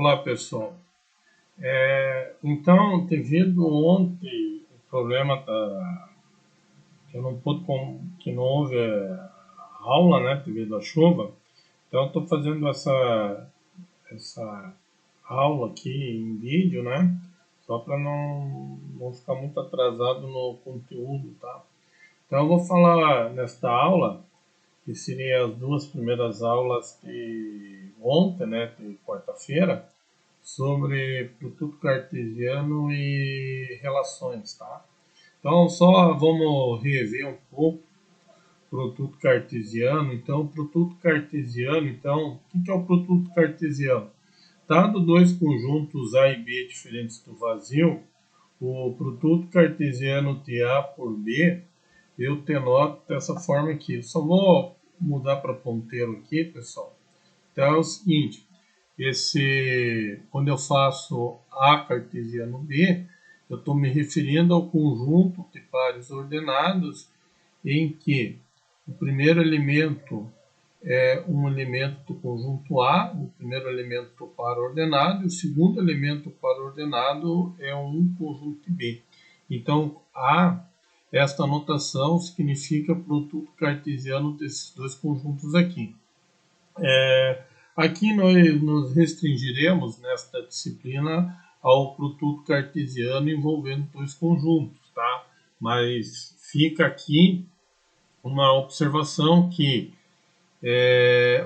Olá, pessoal. Então, devido ontem o problema que eu não pude que não houve aula, né, devido à chuva. Então, estou fazendo essa aula aqui em vídeo, né, só para não ficar muito atrasado no conteúdo, tá? Então, eu vou falar nesta aula que seriam as duas primeiras aulas de ontem, né, de quarta-feira, sobre produto cartesiano e relações, tá? Então, só vamos rever um pouco o produto cartesiano. Então, o produto cartesiano, então, o que é o produto cartesiano? Dado dois conjuntos A e B diferentes do vazio, o produto cartesiano de A por B, eu denoto dessa forma aqui. Eu só vou mudar para ponteiro aqui, pessoal. Então, é o seguinte, quando eu faço A cartesiano B, eu estou me referindo ao conjunto de pares ordenados em que o primeiro elemento é um elemento do conjunto A, o primeiro elemento do par ordenado, e o segundo elemento do par ordenado é um conjunto B. Então, esta notação significa produto cartesiano desses dois conjuntos aqui. Aqui nós nos restringiremos nesta disciplina ao produto cartesiano envolvendo dois conjuntos, tá? Mas fica aqui uma observação que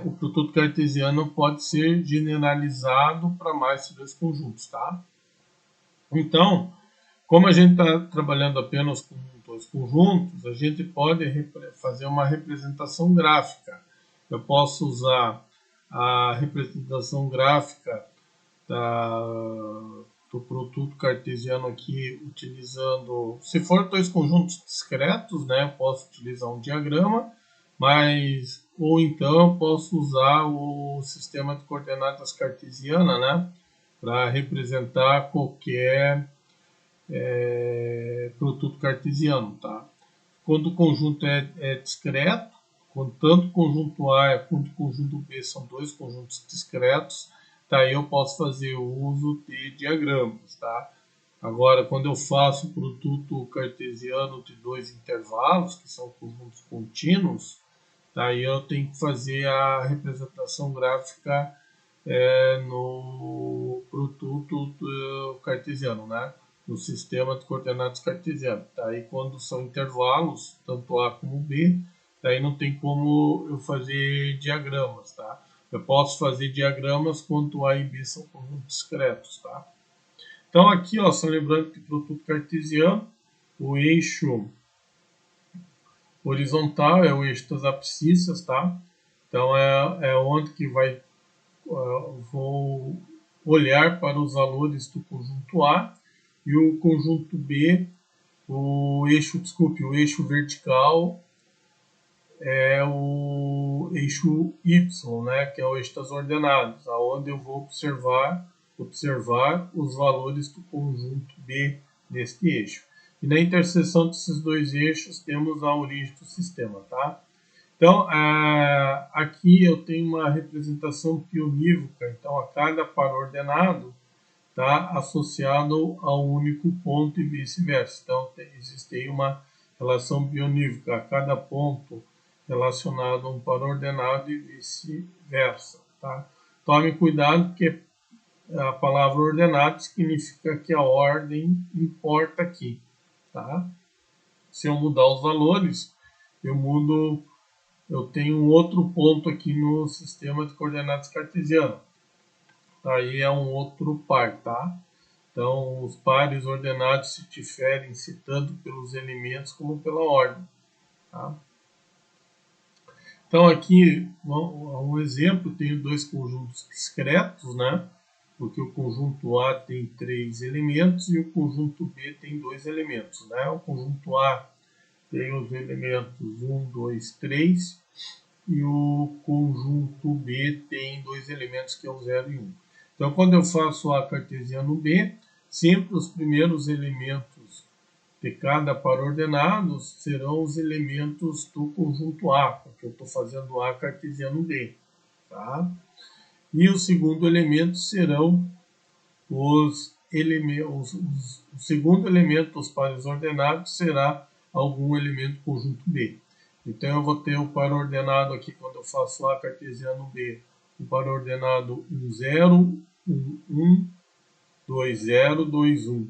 o produto cartesiano pode ser generalizado para mais de dois conjuntos, tá? Então, como a gente está trabalhando apenas com dois conjuntos, a gente pode fazer uma representação gráfica. Eu posso usar a representação gráfica do produto cartesiano aqui utilizando, se for dois conjuntos discretos, né, eu posso utilizar um diagrama, ou então eu posso usar o sistema de coordenadas cartesiana, né, para representar qualquer produto cartesiano, tá? Quando o conjunto é discreto, quando tanto o conjunto A quanto o conjunto B são dois conjuntos discretos, daí eu posso fazer o uso de diagramas, tá? Agora, quando eu faço o produto cartesiano de dois intervalos, que são conjuntos contínuos, daí eu tenho que fazer a representação gráfica no produto cartesiano, né? No sistema de coordenadas cartesiano. Daí, quando são intervalos, tanto A como B, daí não tem como eu fazer diagramas, tá? Eu posso fazer diagramas quando A e B são conjuntos discretos, tá? Então, aqui, ó, só lembrando que produto cartesiano, o eixo horizontal é o eixo das abscissas, tá? Então, é onde que vou olhar para os valores do conjunto A, e o conjunto B, o eixo vertical é o eixo Y, né, que é o eixo das ordenadas, aonde eu vou observar os valores do conjunto B deste eixo. E na interseção desses dois eixos temos a origem do sistema, tá? Então, aqui eu tenho uma representação pionívoca, então a cada par ordenado está associado a um único ponto e vice-versa. Então, existe aí uma relação pionívoca, a cada ponto relacionado a um par ordenado e vice-versa. Tá? Tome cuidado, porque a palavra ordenado significa que a ordem importa aqui. Tá? Se eu mudar os valores, eu tenho um outro ponto aqui no sistema de coordenadas cartesiano. Aí é um outro par, tá? Então, os pares ordenados se diferem tanto pelos elementos como pela ordem. Tá? Então, aqui, um exemplo, tenho dois conjuntos discretos, né? Porque o conjunto A tem 3 elementos e o conjunto B tem 2 elementos. Né? O conjunto A tem os elementos 1, 2, 3, e o conjunto B tem 2 elementos, que é o 0 e 1. Então, quando eu faço A cartesiano B, sempre os primeiros elementos de cada par ordenado serão os elementos do conjunto A, porque eu estou fazendo A cartesiano B. Tá? E o segundo elemento serão os elementos, o segundo elemento dos pares ordenados será algum elemento conjunto B. Então eu vou ter o par ordenado aqui quando eu faço A cartesiano B, o par ordenado 1, 0, 1, 1, 2, 0, 2, 1.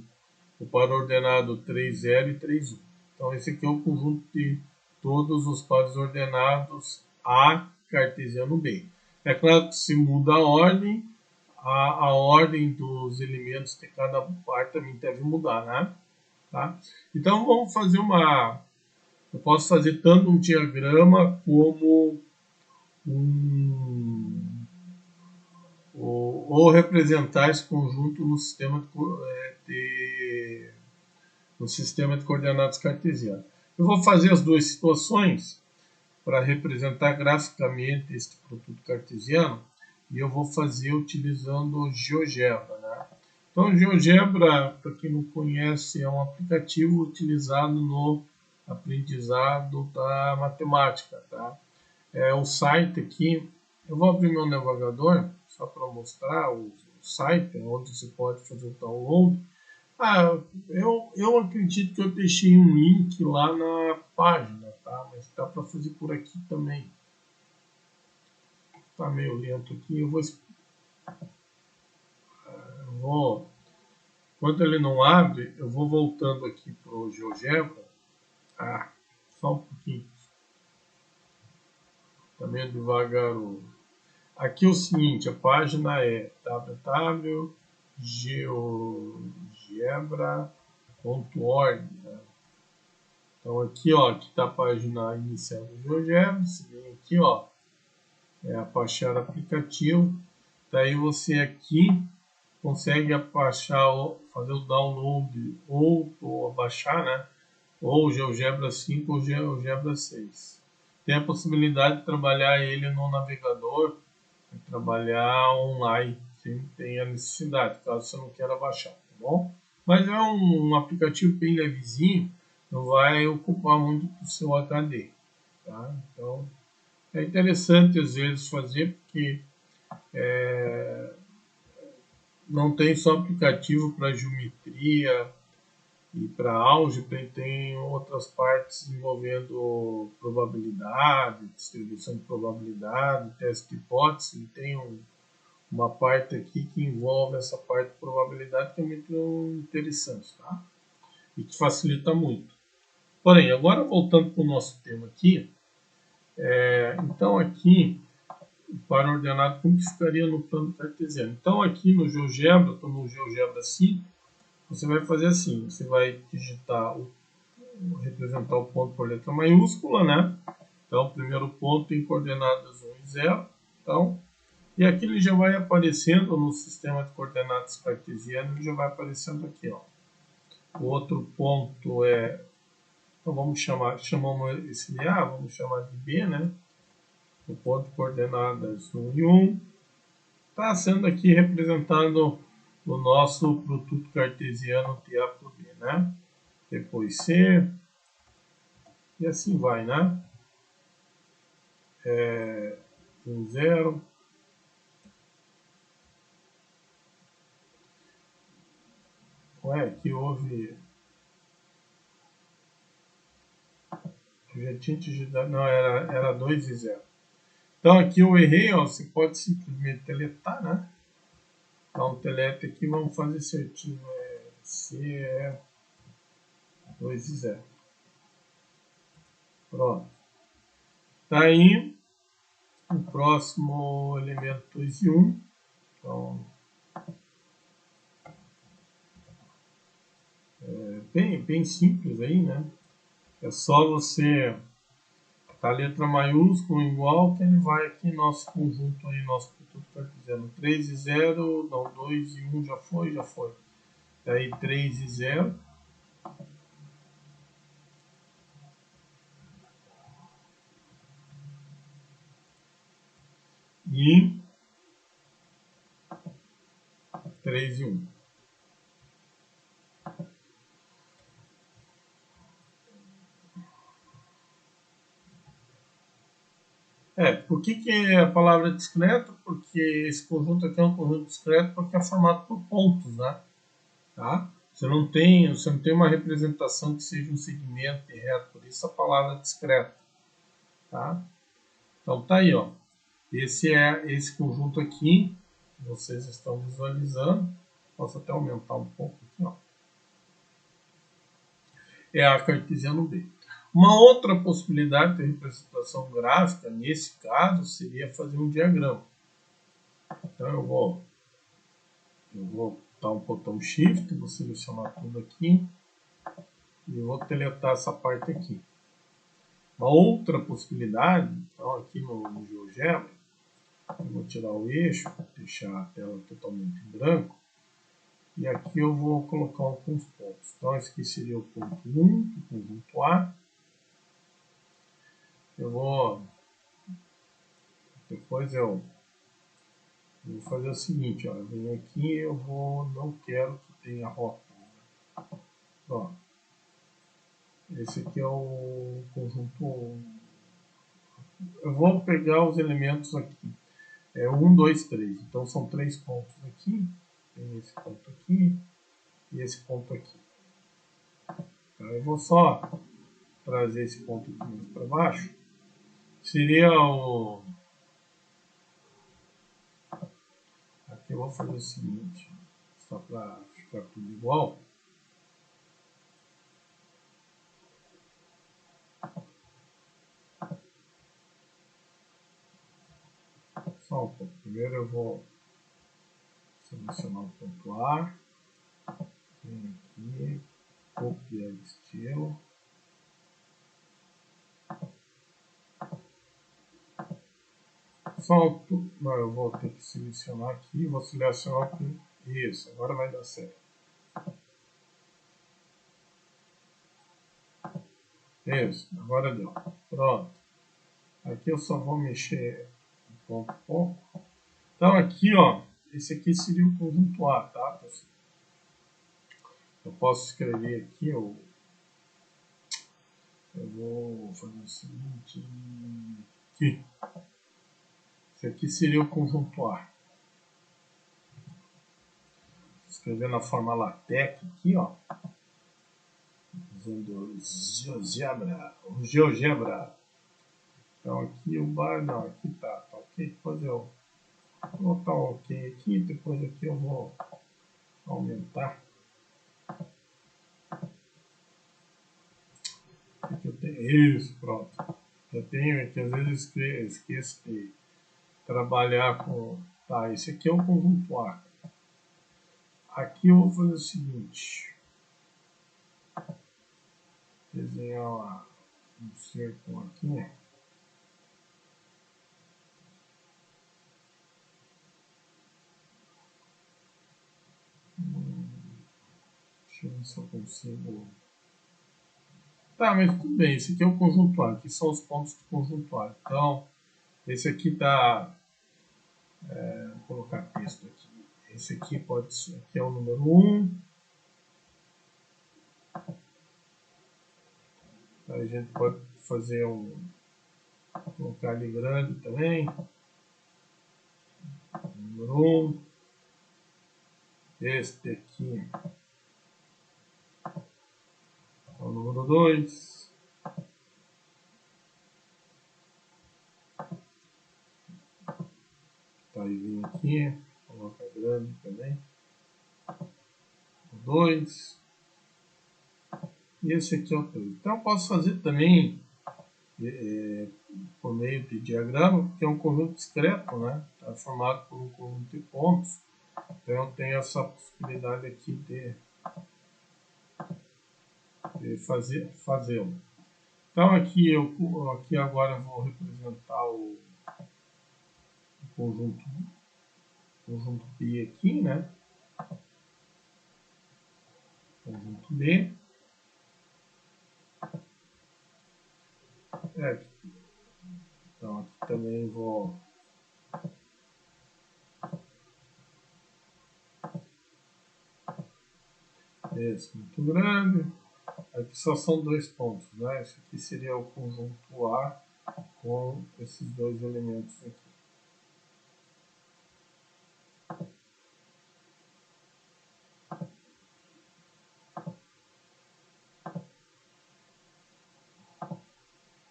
O par ordenado 3, 0 e 3, 1. Então esse aqui é o conjunto de todos os pares ordenados A cartesiano B. É claro que se muda a ordem, a ordem dos elementos de cada par também deve mudar, né? Tá? Então vamos fazer uma... Eu posso fazer tanto um diagrama como um... ou representar esse conjunto no sistema de coordenadas cartesiano. Eu vou fazer as duas situações para representar graficamente este produto cartesiano e eu vou fazer utilizando o GeoGebra, né? Então, o GeoGebra, para quem não conhece, é um aplicativo utilizado no aprendizado da matemática, tá? É o site aqui, eu vou abrir meu navegador só para mostrar o site, onde você pode fazer o download. Eu acredito que eu deixei um link lá na página, tá? Mas dá para fazer por aqui também. Tá meio lento aqui. Enquanto ele não abre, eu vou voltando aqui para o GeoGebra. Só um pouquinho. Tá meio devagar. Aqui é o seguinte, a página é www.geogebra.org. Né? Então aqui, ó, aqui está a página inicial do GeoGebra. Você vem aqui, ó, é baixar aplicativo. Daí você aqui consegue baixar, fazer o download ou baixar, né? Ou o GeoGebra 5 ou o GeoGebra 6. Tem a possibilidade de trabalhar ele no navegador, trabalhar online, sem ter a necessidade, caso você não queira baixar, tá bom? Mas é um aplicativo bem levezinho, não vai ocupar muito do seu HD, tá? Então, é interessante às vezes fazer, porque não tem só aplicativo para geometria e para álgebra, e tem outras partes envolvendo probabilidade, distribuição de probabilidade, teste de hipótese, e tem uma parte aqui que envolve essa parte de probabilidade que é muito interessante, tá? E que facilita muito. Porém, agora voltando para o nosso tema aqui, então aqui o par ordenado como que ficaria no plano cartesiano? Então aqui no GeoGebra, estou no GeoGebra 5, você vai fazer assim, você vai digitar, representar o ponto por letra maiúscula, né? Então, o primeiro ponto em coordenadas 1 e 0. Então, e aqui ele já vai aparecendo no sistema de coordenadas cartesiano, ele já vai aparecendo aqui, ó. O outro ponto então vamos chamamos esse de A, vamos chamar de B, né? O ponto de coordenadas 1 e 1 está sendo aqui representado no nosso produto cartesiano de A por B, né? Depois C, e assim vai, né? 1, 0. Ué, aqui houve... Eu já tinha digitado... Não, era 2 e 0. Então aqui eu errei, ó, você pode simplesmente deletar, né? Então delete aqui, vamos fazer certinho. C 2 e 0. Pronto. Daí, o próximo elemento 2 e 1. Então, bem simples aí, né? É só você a letra maiúscula igual que ele vai aqui nosso conjunto aí, nosso produto cartesiano. 3 e 0, não, 2 e 1 já foi. Daí 3 e 0. E 3 e 1. Por que é a palavra discreto? Porque esse conjunto aqui é um conjunto discreto porque é formado por pontos, né? Tá? Você não tem uma representação que seja um segmento reto, por isso a palavra discreto. Tá? Então tá aí, ó. Esse conjunto aqui, que vocês estão visualizando. Posso até aumentar um pouco aqui, ó. É a cartesiano B. Uma outra possibilidade de representação gráfica, nesse caso, seria fazer um diagrama. Então eu vou dar um botão Shift, vou selecionar tudo aqui e vou deletar essa parte aqui. Uma outra possibilidade, então aqui no GeoGebra, eu vou tirar o eixo, deixar a tela totalmente em branco, e aqui eu vou colocar alguns pontos. Então esse aqui seria o ponto 1, o conjunto A. Depois eu vou fazer o seguinte, ó, eu venho aqui, não quero que tenha rótulo. Ó, esse aqui é o conjunto. Eu vou pegar os elementos aqui. 1, 2, 3. Então são 3 pontos aqui. Tem esse ponto aqui e esse ponto aqui. Então, eu vou só trazer esse ponto aqui mais para baixo. Seria o. Aqui eu vou fazer o seguinte, só para ficar tudo igual. Só um pouco. Primeiro eu vou selecionar o ponto A. Venho aqui, copiar o estilo. Salto. Não, eu vou ter que selecionar aqui. Vou selecionar aqui. Isso, agora vai dar certo. Isso, agora deu. Pronto. Aqui eu só vou mexer um pouco. Então aqui, ó, esse aqui seria o conjunto A, tá? Eu posso escrever aqui, eu vou fazer o seguinte, aqui. Esse aqui seria o conjunto A. Vou escrever na forma LaTeX aqui, ó. Usando o GeoGebra. Então aqui o bar, não, aqui tá ok. Depois eu vou botar o ok aqui, depois aqui eu vou aumentar. Aqui eu tenho isso, pronto. Eu tenho que às vezes esqueço de trabalhar com. Tá, esse aqui é o conjunto A. Aqui eu vou fazer o seguinte. Desenhar um círculo aqui. Deixa eu ver se eu consigo. Tá, mas tudo bem. Esse aqui é o conjunto A. Aqui são os pontos do conjunto A. Então, esse aqui tá. Vou colocar texto aqui. Esse aqui pode ser. Aqui é o número 1. A gente pode fazer colocar ali grande também. Número 1. Este aqui é o número 2. Tá, aí vem aqui, coloca grande também. O 2. E esse aqui é o 3. Então eu posso fazer também por meio de diagrama, porque é um conjunto discreto, né? Está formado por um conjunto de pontos. Então eu tenho essa possibilidade aqui de fazê-lo. Então aqui agora eu vou representar o conjunto B aqui, né? Conjunto B. Então aqui também vou esse muito grande. Aqui só são 2 pontos, né? Esse aqui seria o conjunto A com esses dois elementos aqui.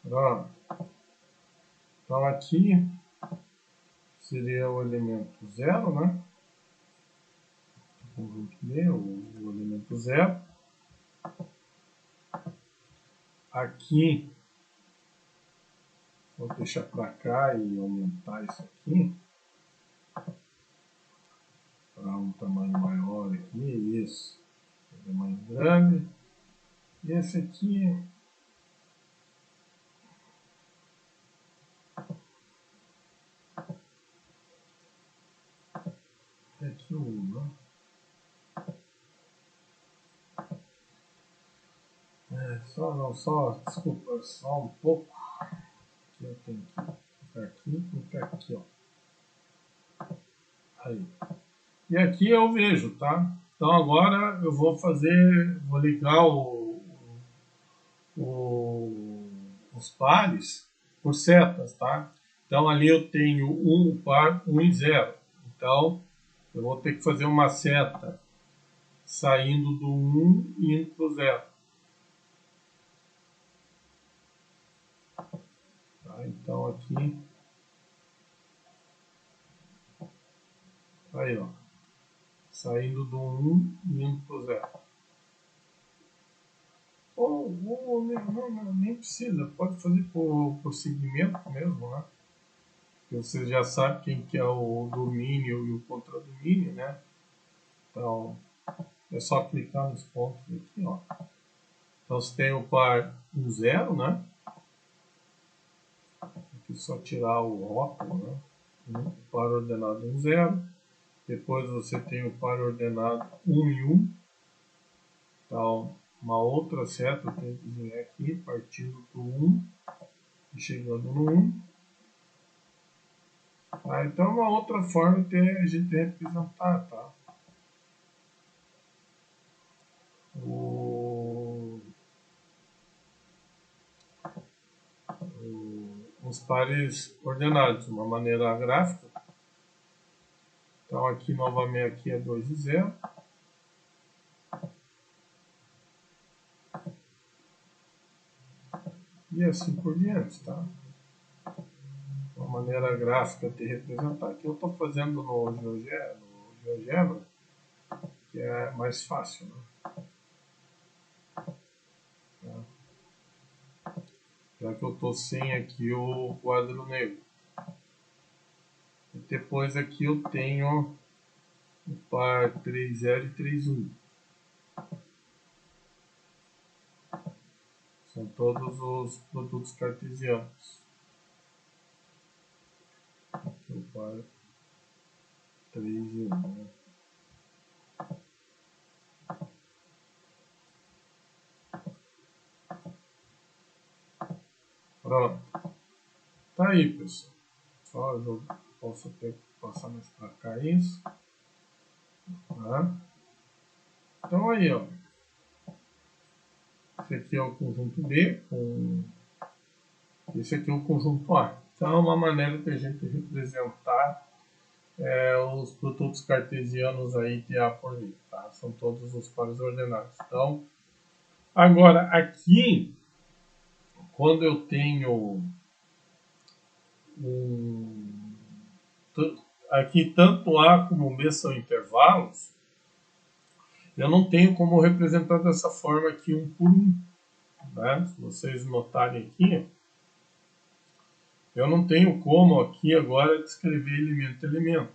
Pronto. Então aqui seria o elemento 0, né? O conjunto B, o elemento 0. Aqui, vou deixar para cá e aumentar isso aqui para um tamanho maior aqui, isso, tamanho grande. E esse aqui é aqui o 1, né? Desculpa, só um pouco. Aqui eu tenho que ficar aqui, ó. Aí. E aqui eu vejo, tá? Então agora eu vou ligar os pares por setas, tá? Então ali eu tenho o par 1 e 0. Então eu vou ter que fazer uma seta saindo do 1 e indo para o 0. Tá? Então aqui, aí ó, saindo do 1 e indo para o 0. Ou nem precisa, pode fazer por segmento mesmo, né? Você já sabe quem que é o domínio e o contradomínio, né? Então, é só clicar nos pontos aqui, ó. Então, você tem o par 1, 0, né? Aqui é só tirar o rótulo, né? O par ordenado 1, 0. Depois você tem o par ordenado 1 e 1. Então, uma outra seta eu tenho que desenhar aqui, partindo do 1 e chegando no 1. Tá? Então, uma outra forma de a gente representar, tá? Os pares ordenados de uma maneira gráfica. Então, aqui novamente aqui é 2 e 0. E assim por diante, tá? Uma maneira gráfica de representar. Aqui eu estou fazendo no GeoGebra, que é mais fácil, né? Já que eu estou sem aqui o quadro negro. E depois aqui eu tenho o par 3,0 e 3,1. São todos os produtos cartesianos. Aqui o par 3 e 1, né? Pronto. Tá aí, pessoal. Só eu posso até passar mais para cá isso. Tá? Então aí, ó. Esse aqui é o conjunto B, esse aqui é o conjunto A. Então é uma maneira de a gente representar os produtos cartesianos aí de A por B. Tá? São todos os pares ordenados. Então, agora aqui, quando eu tenho aqui tanto A como B são intervalos, eu não tenho como representar dessa forma aqui 1 por 1. Né? Se vocês notarem aqui, eu não tenho como aqui agora descrever elemento a elemento.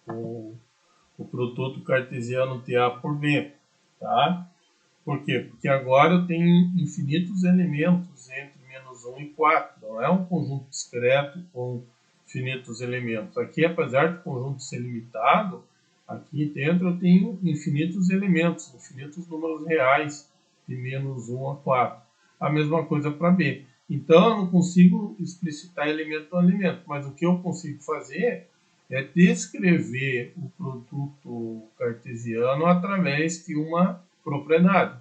O produto cartesiano de A por B. Tá? Por quê? Porque agora eu tenho infinitos elementos entre -1 e 4. Não é um conjunto discreto com infinitos elementos. Aqui, apesar do conjunto ser limitado, aqui dentro eu tenho infinitos elementos, infinitos números reais de -1 a 4. A mesma coisa para B. Então eu não consigo explicitar elemento a elemento, mas o que eu consigo fazer é descrever o produto cartesiano através de uma propriedade.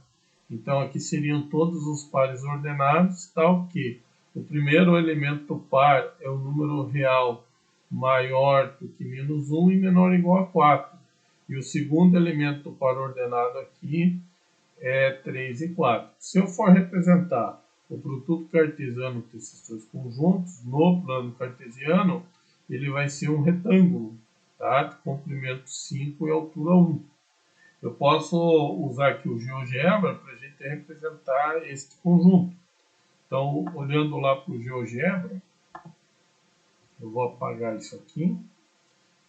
Então aqui seriam todos os pares ordenados, tal que O primeiro elemento par é o número real maior do que menos 1 e menor ou igual a 4. E o segundo elemento par ordenado aqui é 3 e 4. Se eu for representar o produto cartesiano desses dois conjuntos, no plano cartesiano, ele vai ser um retângulo, tá? De comprimento 5 e altura 1. Eu posso usar aqui o GeoGebra para a gente representar este conjunto. Então, olhando lá para o GeoGebra, eu vou apagar isso aqui.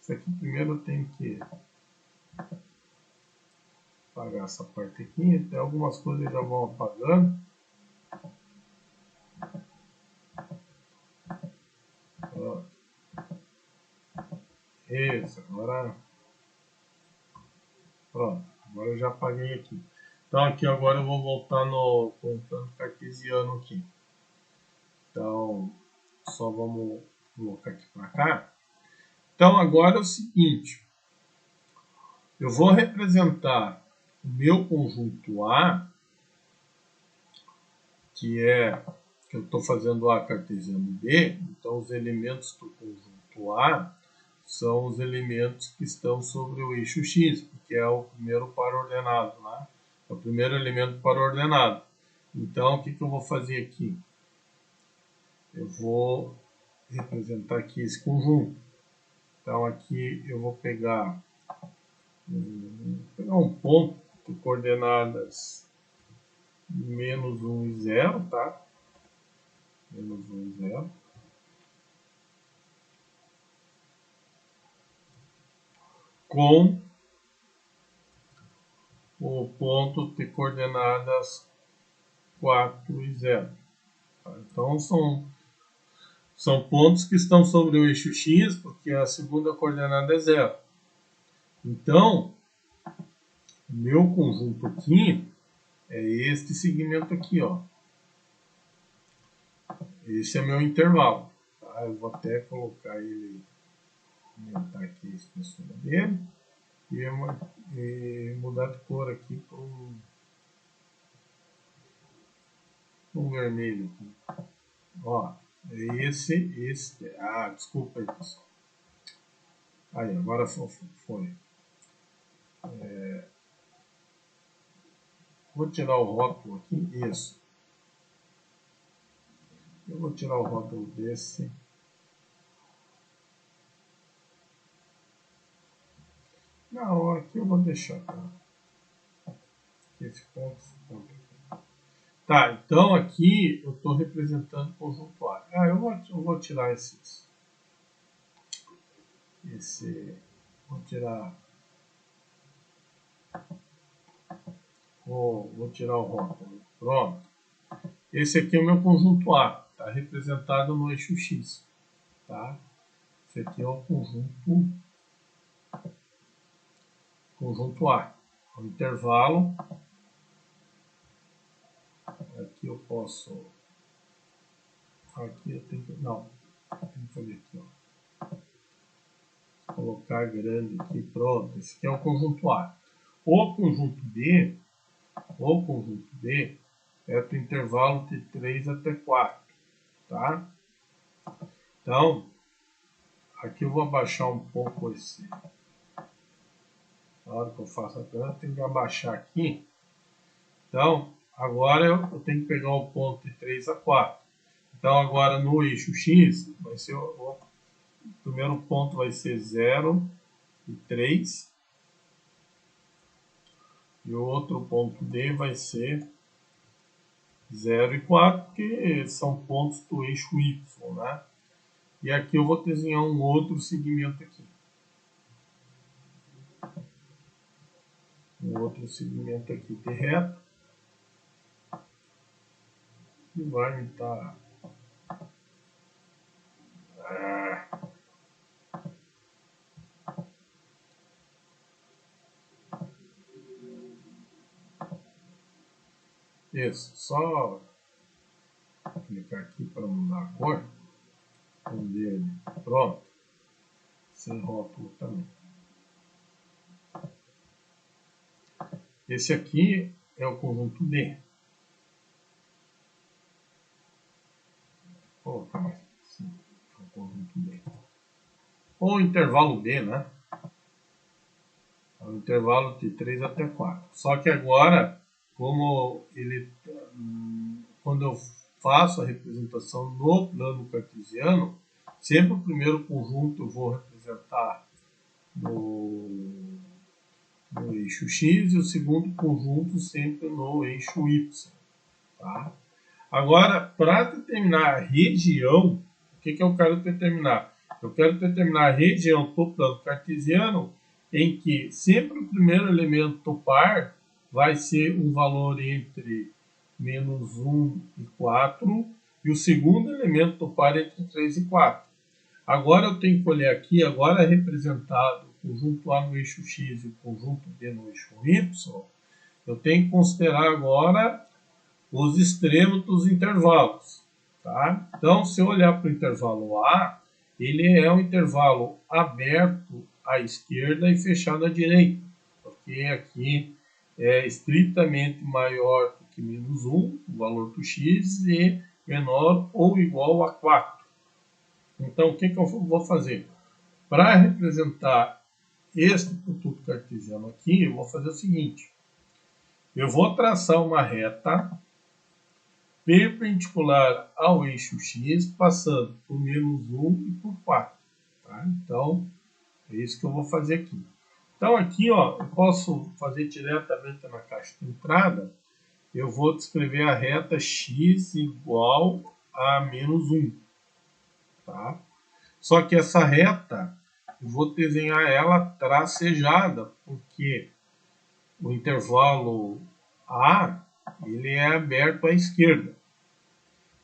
Isso aqui primeiro eu tenho que apagar essa parte aqui. Até algumas coisas já vão apagando. Isso, agora... Pronto, agora eu já apaguei aqui. Então aqui agora eu vou voltar no plano cartesiano aqui. Então, só vamos colocar aqui para cá. Então agora é o seguinte, eu vou representar o meu conjunto A, que eu estou fazendo A cartesiano B, então os elementos do conjunto A são os elementos que estão sobre o eixo X, que é o primeiro par ordenado, né? É o primeiro elemento par ordenado. Então, o que eu vou fazer aqui? Eu vou representar aqui esse conjunto. Então, aqui eu vou pegar um ponto de coordenadas menos 1 e 0, tá? Menos 1 e 0. Com o ponto de coordenadas 4 e 0. Tá? Então, são pontos que estão sobre o eixo X, porque a segunda coordenada é 0. Então, o meu conjunto aqui é este segmento aqui, ó. Esse é meu intervalo. Tá? Eu vou até colocar ele, aumentar aqui a espessura dele e mudar de cor aqui para um vermelho. Aqui. Ó, é esse. Ah, desculpa aí, pessoal. Aí, agora foi. Vou tirar o rótulo aqui. Isso. Eu vou tirar o rótulo desse. Não, aqui eu vou deixar. Tá? Esse ponto. Tá, então aqui eu estou representando o conjunto A. Ah, eu vou tirar vou tirar. Vou tirar o rótulo. Pronto. Esse aqui é o meu conjunto A. Está representado no eixo X. Tá? Esse aqui é o conjunto A. O intervalo. Aqui eu posso. Aqui eu tenho que. Não. Eu tenho que fazer aqui, ó. Colocar grande aqui. Pronto. Esse aqui é o conjunto A. O conjunto B é do intervalo de 3 até 4, tá? Então, aqui eu vou abaixar um pouco esse. Na hora que eu faço a planta, eu tenho que abaixar aqui. Então, agora eu tenho que pegar o ponto de 3 a 4. Então, agora no eixo X, vai ser o primeiro ponto vai ser 0 e 3. E o outro ponto D vai ser 0 e 4, que são pontos do eixo Y, né? E aqui eu vou desenhar um outro segmento aqui. Um outro segmento aqui de reto. E vai me estar... Isso, só clicar aqui para mudar a cor. Dele. Pronto. Sem rótulo também. Esse aqui é o conjunto D. colocar mais assim, o conjunto B. Ou intervalo B, né? É um intervalo de 3 até 4. Só que agora, como ele, quando eu faço a representação no plano cartesiano, sempre o primeiro conjunto eu vou representar no eixo X e o segundo conjunto sempre no eixo Y. Tá? Agora, para determinar a região, o que eu quero determinar? Eu quero determinar a região do plano cartesiano em que sempre o primeiro elemento par vai ser um valor entre menos 1 e 4 e o segundo elemento do par entre 3 e 4. Agora eu tenho que olhar aqui, agora é representado o conjunto A no eixo X e o conjunto B no eixo Y. Eu tenho que considerar agora os extremos dos intervalos. Tá? Então, se eu olhar para o intervalo A, ele é um intervalo aberto à esquerda e fechado à direita, porque aqui é estritamente maior do que menos 1, o valor do x, e menor ou igual a 4. Então, o que eu vou fazer? Para representar este produto cartesiano aqui, eu vou fazer o seguinte. Eu vou traçar uma reta perpendicular ao eixo X, passando por menos 1 e por 4. Tá? Então, é isso que eu vou fazer aqui. Então, aqui, ó, eu posso fazer diretamente na caixa de entrada. Eu vou descrever a reta X igual a menos 1. Tá? Só que essa reta, eu vou desenhar ela tracejada, porque o intervalo A, ele é aberto à esquerda.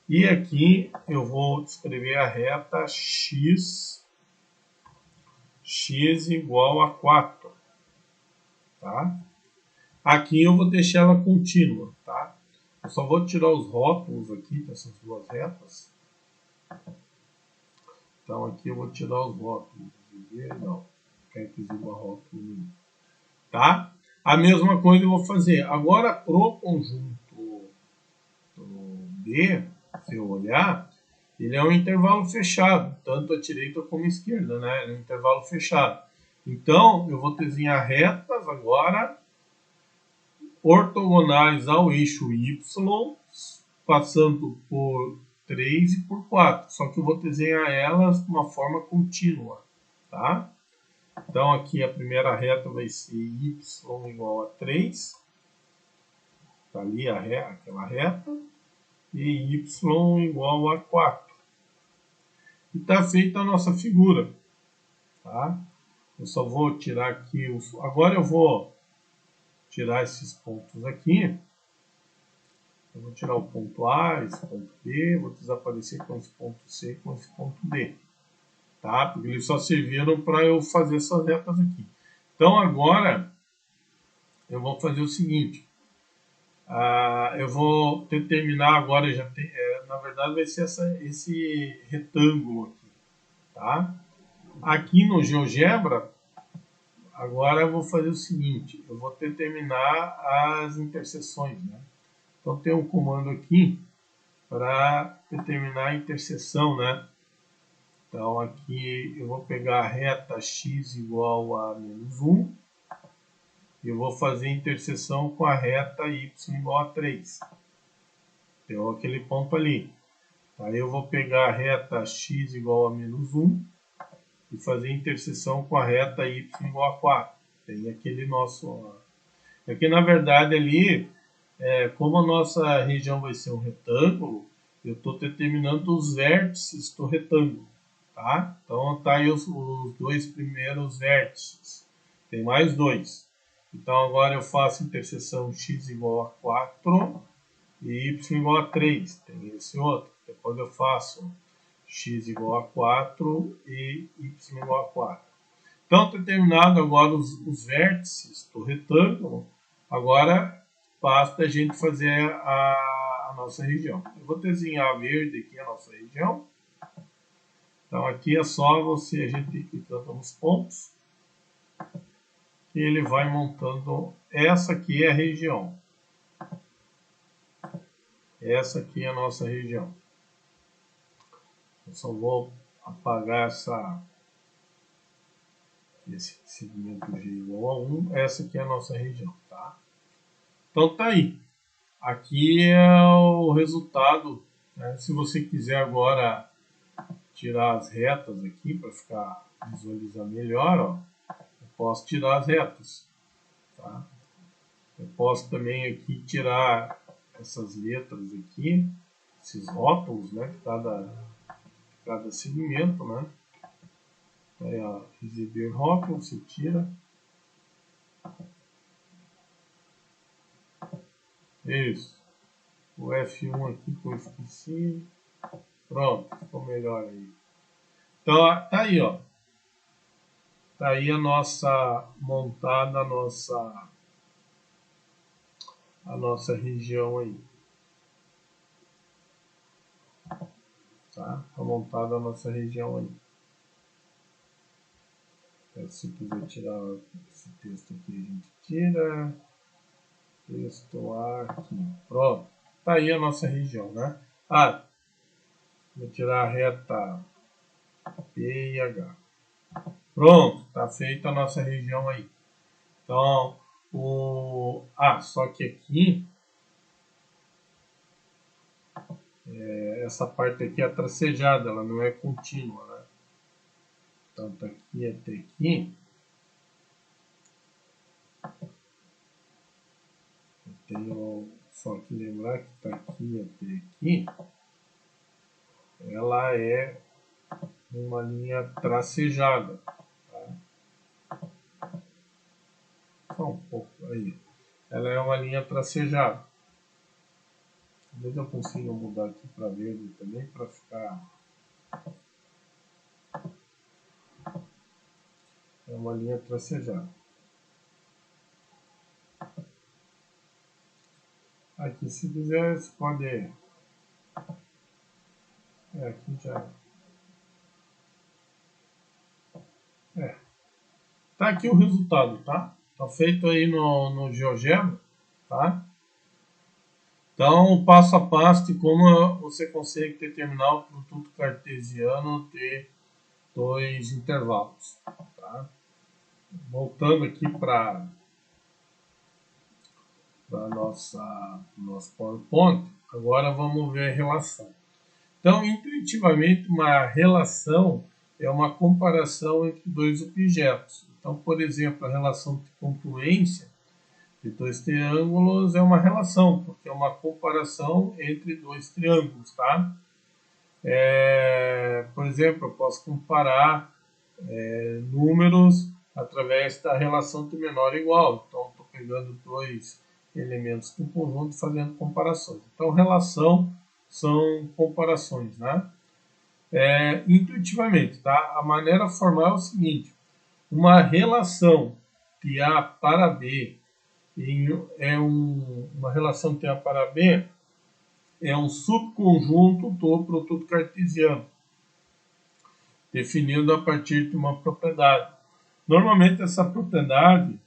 E aqui eu vou descrever a reta x igual a 4. Tá? Aqui eu vou deixar ela contínua. Tá? Eu só vou tirar os rótulos aqui dessas duas retas. Então aqui eu vou tirar os rótulos. Não, quer que exista rótulo nenhum. Tá? A mesma coisa eu vou fazer. Agora para o conjunto B, se eu olhar, ele é um intervalo fechado, tanto à direita como à esquerda, né? Ele é um intervalo fechado. Então, eu vou desenhar retas agora ortogonais ao eixo Y, passando por 3 e por 4. Só que eu vou desenhar elas de uma forma contínua, tá? Então, aqui a primeira reta vai ser Y igual a 3. Está ali aquela reta. E Y igual a 4. E está feita a nossa figura. Tá? Eu só vou tirar aqui os... Agora eu vou tirar esses pontos aqui. Eu vou tirar o ponto A, esse ponto B, vou desaparecer com esse ponto C e com esse ponto D. Tá? Porque eles só serviram para eu fazer essas retas aqui. Então agora eu vou fazer o seguinte. Eu vou determinar agora, na verdade vai ser esse retângulo aqui. Tá? Aqui no GeoGebra, agora eu vou fazer o seguinte, eu vou determinar as interseções. Né? Então tem um comando aqui para determinar a interseção. Né? Então aqui eu vou pegar a reta x igual a menos 1 e eu vou fazer a interseção com a reta y igual a 3. Deu aquele ponto ali. Aí eu vou pegar a reta x igual a menos 1 e fazer interseção com a reta y igual a 4. Tem aquele nosso... Aqui, na verdade, ali, como a nossa região vai ser um retângulo, eu estou determinando os vértices do retângulo. Tá? Então, tá aí os dois primeiros vértices. Tem mais dois. Então, agora eu faço interseção x igual a 4 e y igual a 3. Tem esse outro. Depois eu faço x igual a 4 e y igual a 4. Então, determinado agora os vértices do retângulo, agora basta a gente fazer a nossa região. Eu vou desenhar verde aqui a nossa região. Então, aqui é só a gente clicando nos pontos e ele vai montando. Essa aqui é a região. Essa aqui é a nossa região. Eu só vou apagar esse segmento G igual a 1. Essa aqui é a nossa região, tá? Então tá aí. Aqui é o resultado, né? Se você quiser agora tirar as retas aqui para ficar visualizar melhor, ó, eu posso tirar as retas, tá? Eu posso também aqui tirar essas letras aqui, esses rótulos, né? Cada segmento, né? Aí, ó, exibir rótulo, você tira. Isso. O F1 aqui que eu esqueci. Pronto, ficou melhor aí. Então, tá aí, ó. Tá aí a nossa montada, a nossa região aí. Tá? Tá montada a nossa região aí. Se quiser tirar esse texto aqui, a gente tira. Texto aqui. Pronto. Tá aí a nossa região, né? Ah, vou tirar a reta P e H. Pronto, tá feita a nossa região aí. Então, só que aqui, essa parte aqui é tracejada, ela não é contínua, né? Tanto aqui até aqui, eu tenho só que lembrar que tá aqui até aqui, ela é uma linha tracejada. Tá? Só um pouco aí. Ela é uma linha tracejada. Talvez eu consiga mudar aqui para verde também, para ficar... É uma linha tracejada. Aqui, se quiser, você pode... aqui já... Tá aqui o resultado, tá? Tá feito aí no GeoGebra, tá? Então, passo a passo de como você consegue determinar o produto cartesiano de dois intervalos, tá? Voltando aqui para nosso PowerPoint, agora vamos ver a relação. Então, intuitivamente, uma relação é uma comparação entre dois objetos. Então, por exemplo, a relação de confluência de dois triângulos é uma relação, porque é uma comparação entre dois triângulos, tá? Por exemplo, eu posso comparar números através da relação de menor ou igual. Então, estou pegando dois elementos do conjunto e fazendo comparações. Então, relação são comparações, né? Intuitivamente, tá? A maneira formal é o seguinte: uma relação de A para B uma relação de A para B é um subconjunto do produto cartesiano, definido a partir de uma propriedade. Normalmente essa propriedade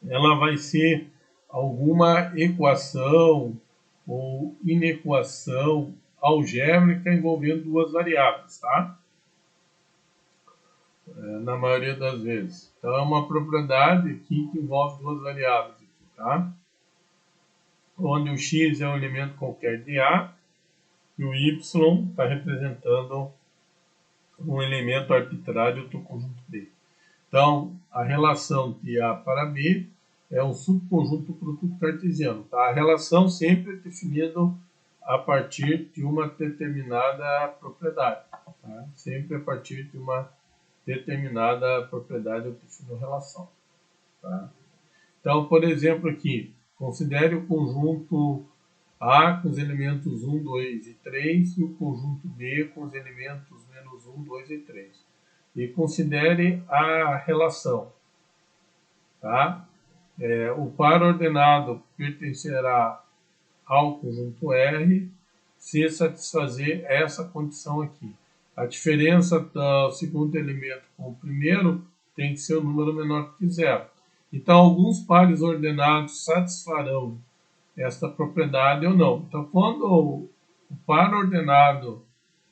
ela vai ser alguma equação ou inequação algébrica envolvendo duas variáveis, tá? Na maioria das vezes. Então é uma propriedade aqui que envolve duas variáveis, aqui, tá? Onde o x é um elemento qualquer de A e o y está representando um elemento arbitrário do conjunto B. Então, a relação de A para B é um subconjunto do produto cartesiano. Tá? A relação sempre é definida a partir de uma determinada propriedade. Tá? Sempre a partir de uma determinada propriedade eu defino relação. Tá? Então, por exemplo, aqui, considere o conjunto A com os elementos 1, 2 e 3 e o conjunto B com os elementos menos 1, 2 e 3. E considere a relação. Tá? O par ordenado pertencerá ao conjunto R se satisfazer essa condição aqui. A diferença do segundo elemento com o primeiro tem que ser um número menor que zero. Então, alguns pares ordenados satisfarão esta propriedade ou não. Então, quando o par ordenado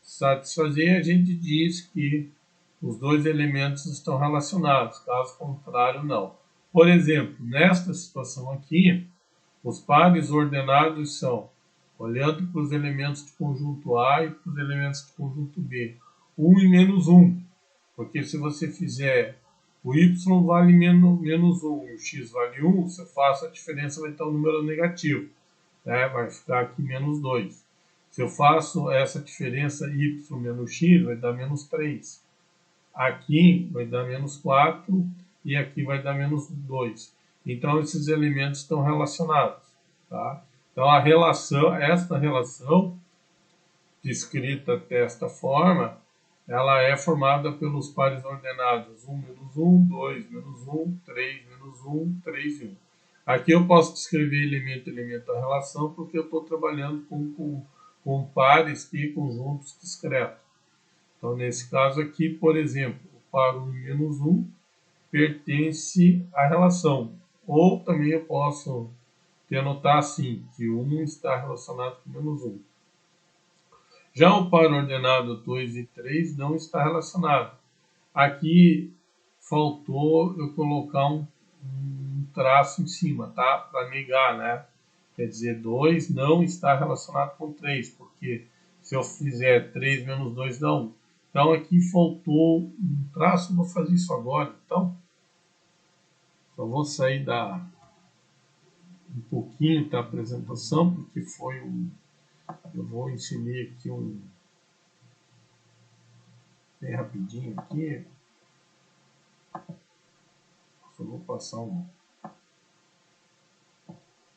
satisfazer, a gente diz que os dois elementos estão relacionados, caso contrário, não. Por exemplo, nesta situação aqui, os pares ordenados são, olhando para os elementos de conjunto A e para os elementos de conjunto B, 1 e menos 1, porque se você fizer o y vale menos 1 e o x vale 1, se eu faço a diferença vai estar um número negativo, né? Vai ficar aqui menos 2. Se eu faço essa diferença y menos x, vai dar menos 3. Aqui vai dar menos 4 e aqui vai dar menos 2. Então, esses elementos estão relacionados. Tá? Então, esta relação, descrita desta forma, ela é formada pelos pares ordenados 1 menos 1, 2 menos 1, 3 menos 1, 3 e 1. Aqui eu posso descrever elemento a elemento da relação, porque eu estou trabalhando com pares e conjuntos discretos. Então, nesse caso aqui, por exemplo, o par 1 menos 1 pertence à relação. Ou também eu posso denotar assim, que 1 está relacionado com menos 1. Já o par ordenado 2 e 3 não está relacionado. Aqui faltou eu colocar um traço em cima, tá? Para negar, né? Quer dizer, 2 não está relacionado com 3, porque se eu fizer 3 menos 2 dá 1. Então aqui faltou um traço, vou fazer isso agora. Então, só vou sair um pouquinho da apresentação, porque foi eu vou inserir aqui bem rapidinho aqui. Só vou passar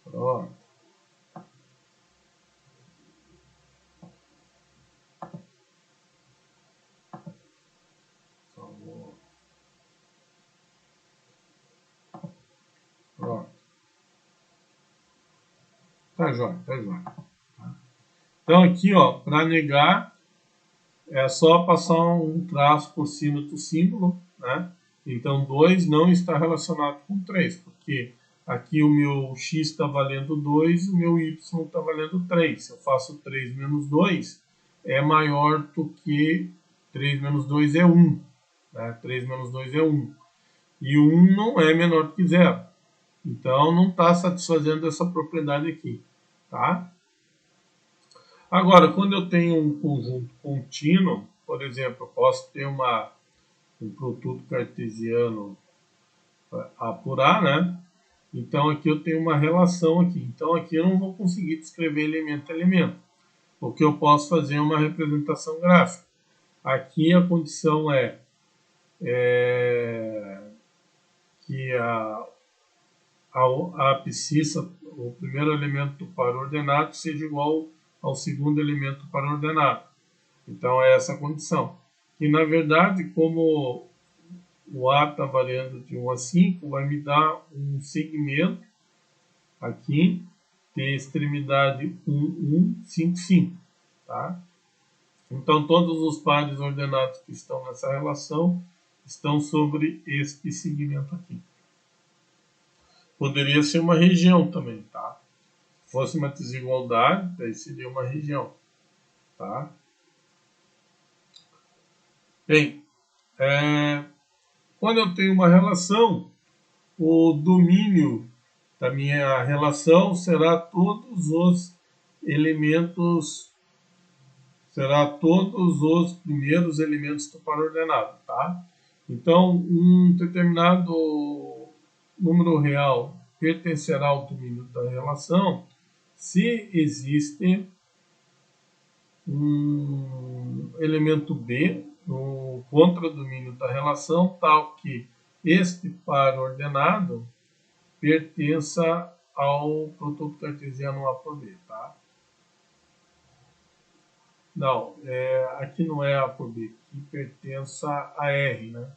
pronto. Só vou... Pronto. Tá jóia, tá jóia. Então aqui, ó, para negar, é só passar um traço por cima do símbolo, né? Então 2 não está relacionado com 3, porque aqui o meu x está valendo 2 e o meu y está valendo 3. Se eu faço 3 menos 2, é maior do que 3 menos 2 é 1. Né? 3 menos 2 é 1. E 1 não é menor que 0. Então não está satisfazendo essa propriedade aqui. Tá? Agora, quando eu tenho um conjunto contínuo, por exemplo, eu posso ter um produto cartesiano A por A, né? Então aqui eu tenho uma relação aqui. Então aqui eu não vou conseguir descrever elemento a elemento. O que eu posso fazer é uma representação gráfica. Aqui a condição é que a abscissa, o primeiro elemento do par ordenado, seja igual ao segundo elemento do par ordenado. Então é essa a condição. E na verdade, como o A está variando de 1 a 5, vai me dar um segmento aqui, tem extremidade 1, 1, 5, 5. Tá? Então todos os pares ordenados que estão nessa relação estão sobre este segmento aqui. Poderia ser uma região também, tá? Se fosse uma desigualdade, daí seria uma região, tá? Bem, quando eu tenho uma relação, o domínio da minha relação será todos os elementos, será todos os primeiros elementos do par ordenado, tá? Então, um determinado número real pertencerá ao domínio da relação se existe um elemento B no contradomínio da relação tal que este par ordenado pertença ao produto cartesiano A por B, tá? Não, aqui não é A por B, aqui pertença a R, né?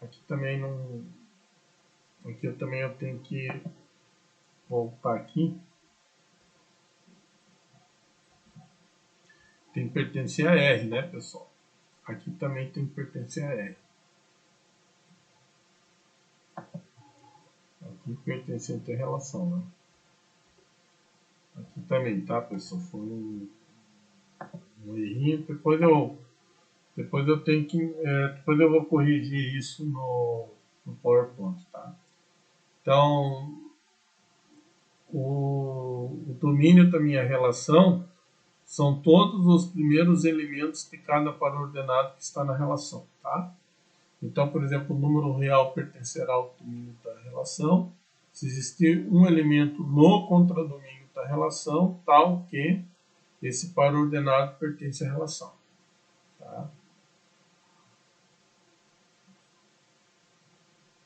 Aqui também não... Aqui eu tenho que voltar aqui. Tem que pertencer a R, né, pessoal? Aqui também tem que pertencer a R. Aqui pertence a inter-relação, né? Aqui também, tá, pessoal? Foi um errinho. Depois eu tenho que, depois eu vou corrigir isso no PowerPoint, tá? Então, o domínio da minha relação são todos os primeiros elementos de cada par ordenado que está na relação, tá? Então, por exemplo, o número real pertencerá ao domínio da relação se existir um elemento no contradomínio da relação, tal que esse par ordenado pertence à relação. Tá?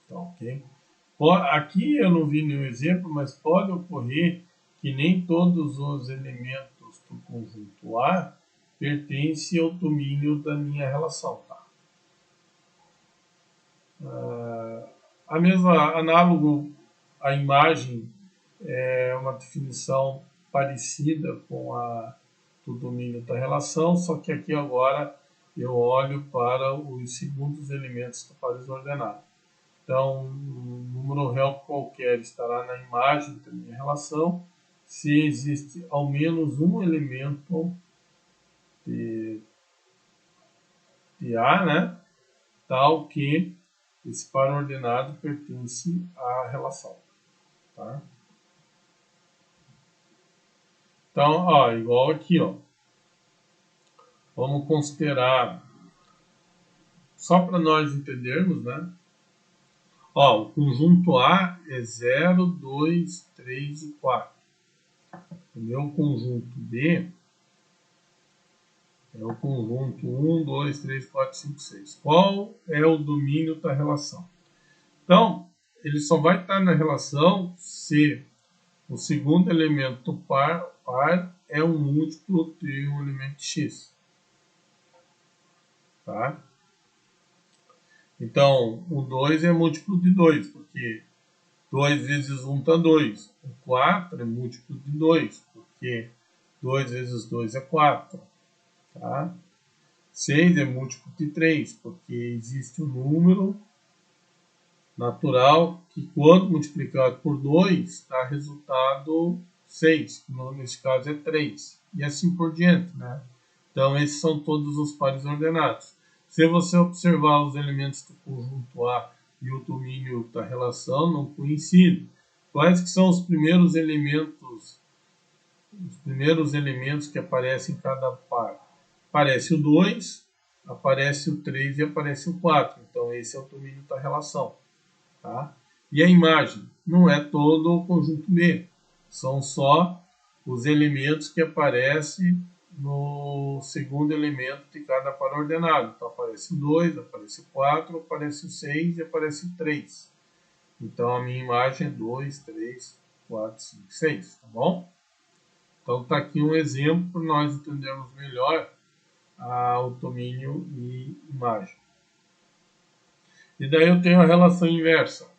Então, ok? Aqui eu não vi nenhum exemplo, mas pode ocorrer que nem todos os elementos do conjunto A pertencem ao domínio da minha relação. Tá? A mesma, análogo à imagem, é uma definição parecida com a do domínio da relação, só que aqui agora eu olho para os segundos elementos do pares ordenado. Então, um número real qualquer estará na imagem da minha relação se existe ao menos um elemento de A, né, tal que esse par ordenado pertence à relação. Tá? Então, ó, igual aqui, ó. Vamos considerar, só para nós entendermos, né? Ó, o conjunto A é 0, 2, 3 e 4. O meu conjunto B é o conjunto 1, 2, 3, 4, 5, 6. Qual é o domínio da relação? Então, ele só vai estar na relação se o segundo elemento do par é um múltiplo de um elemento x. Tá? Então, o 2 é múltiplo de 2, porque 2 vezes 1 dá 2. O 4 é múltiplo de 2, porque 2 vezes 2 é 4. Tá? 6 é múltiplo de 3, porque existe um número natural que, quando multiplicado por 2, dá resultado 6, que nesse caso é 3. E assim por diante. Né? Então, esses são todos os pares ordenados. Se você observar os elementos do conjunto A e o domínio da relação, não coincidem. Quais que são os primeiros elementos que aparecem em cada par? Aparece o 2, aparece o 3 e aparece o 4. Então, esse é o domínio da relação. Tá? E a imagem não é todo o conjunto B. São só os elementos que aparecem no segundo elemento de cada par ordenado. Então, aparece o 2, aparece o 4, aparece o 6 e aparece o 3. Então, a minha imagem é 2, 3, 4, 5, 6. Tá bom? Então, está aqui um exemplo para nós entendermos melhor o domínio e imagem. E daí eu tenho a relação inversa.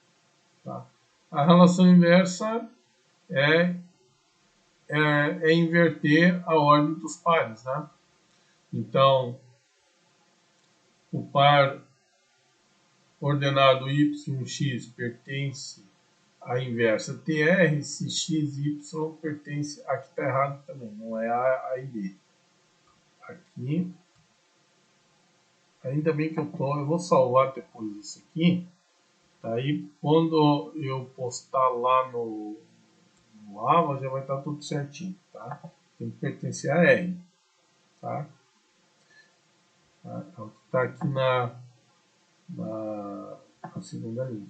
Tá? A relação inversa é inverter a ordem dos pares. Né? Então, o par ordenado YX pertence à inversa TR, se XY pertence, aqui está errado também, não é A e B. Aqui, ainda bem que eu vou salvar depois isso aqui, aí quando eu postar lá no Ava já vai estar tudo certinho, tá? Tem que pertencer a R, tá? Está aqui na segunda linha.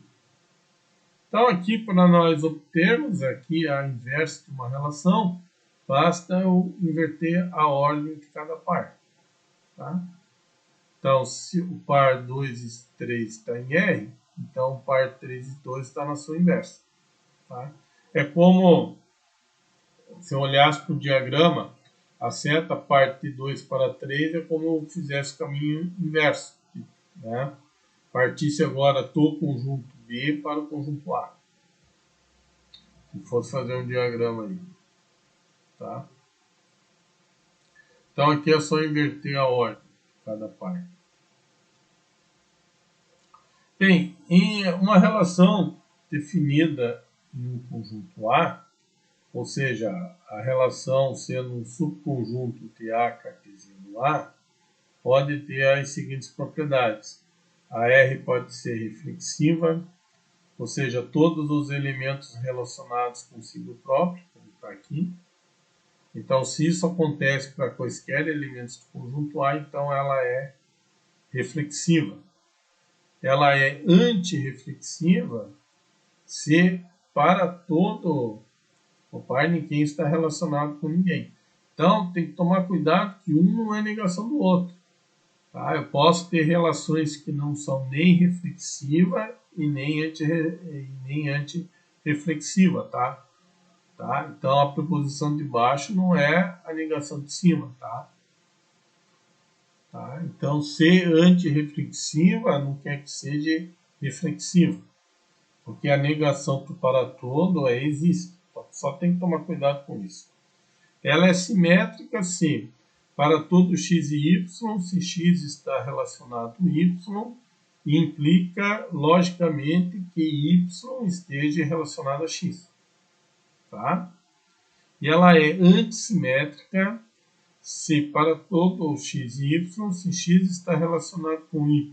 Então, aqui, para nós obtermos aqui a inversa de uma relação, basta eu inverter a ordem de cada par. Tá? Então, se o par 2 e 3 está em R, então o par 3 e 2 está na sua inversa. Tá? É como se eu olhasse para o diagrama, a seta parte de 2 para 3 é como se fizesse o caminho inverso. Né? Partisse agora do conjunto B para o conjunto A. Se fosse fazer um diagrama aí. Tá? Então aqui é só inverter a ordem de cada par. Bem, em uma relação definida em um conjunto A, ou seja, a relação sendo um subconjunto de A cartesiano do A, pode ter as seguintes propriedades. A R pode ser reflexiva, ou seja, todos os elementos relacionados consigo próprio, como está aqui. Então, se isso acontece para quaisquer elementos do conjunto A, então ela é reflexiva. Ela é antirreflexiva se para todo o par ninguém está relacionado com ninguém. Então, tem que tomar cuidado que um não é negação do outro. Tá? Eu posso ter relações que não são nem reflexiva e nem antirreflexiva, tá? Então, a preposição de baixo não é a negação de cima, tá? Então, ser antirreflexiva não quer que seja reflexiva, porque a negação do para todo existe. Só tem que tomar cuidado com isso. Ela é simétrica se para todo x e y, se x está relacionado com y, implica logicamente que y esteja relacionado a x. Tá? E ela é antissimétrica se para todo x e y, se x está relacionado com y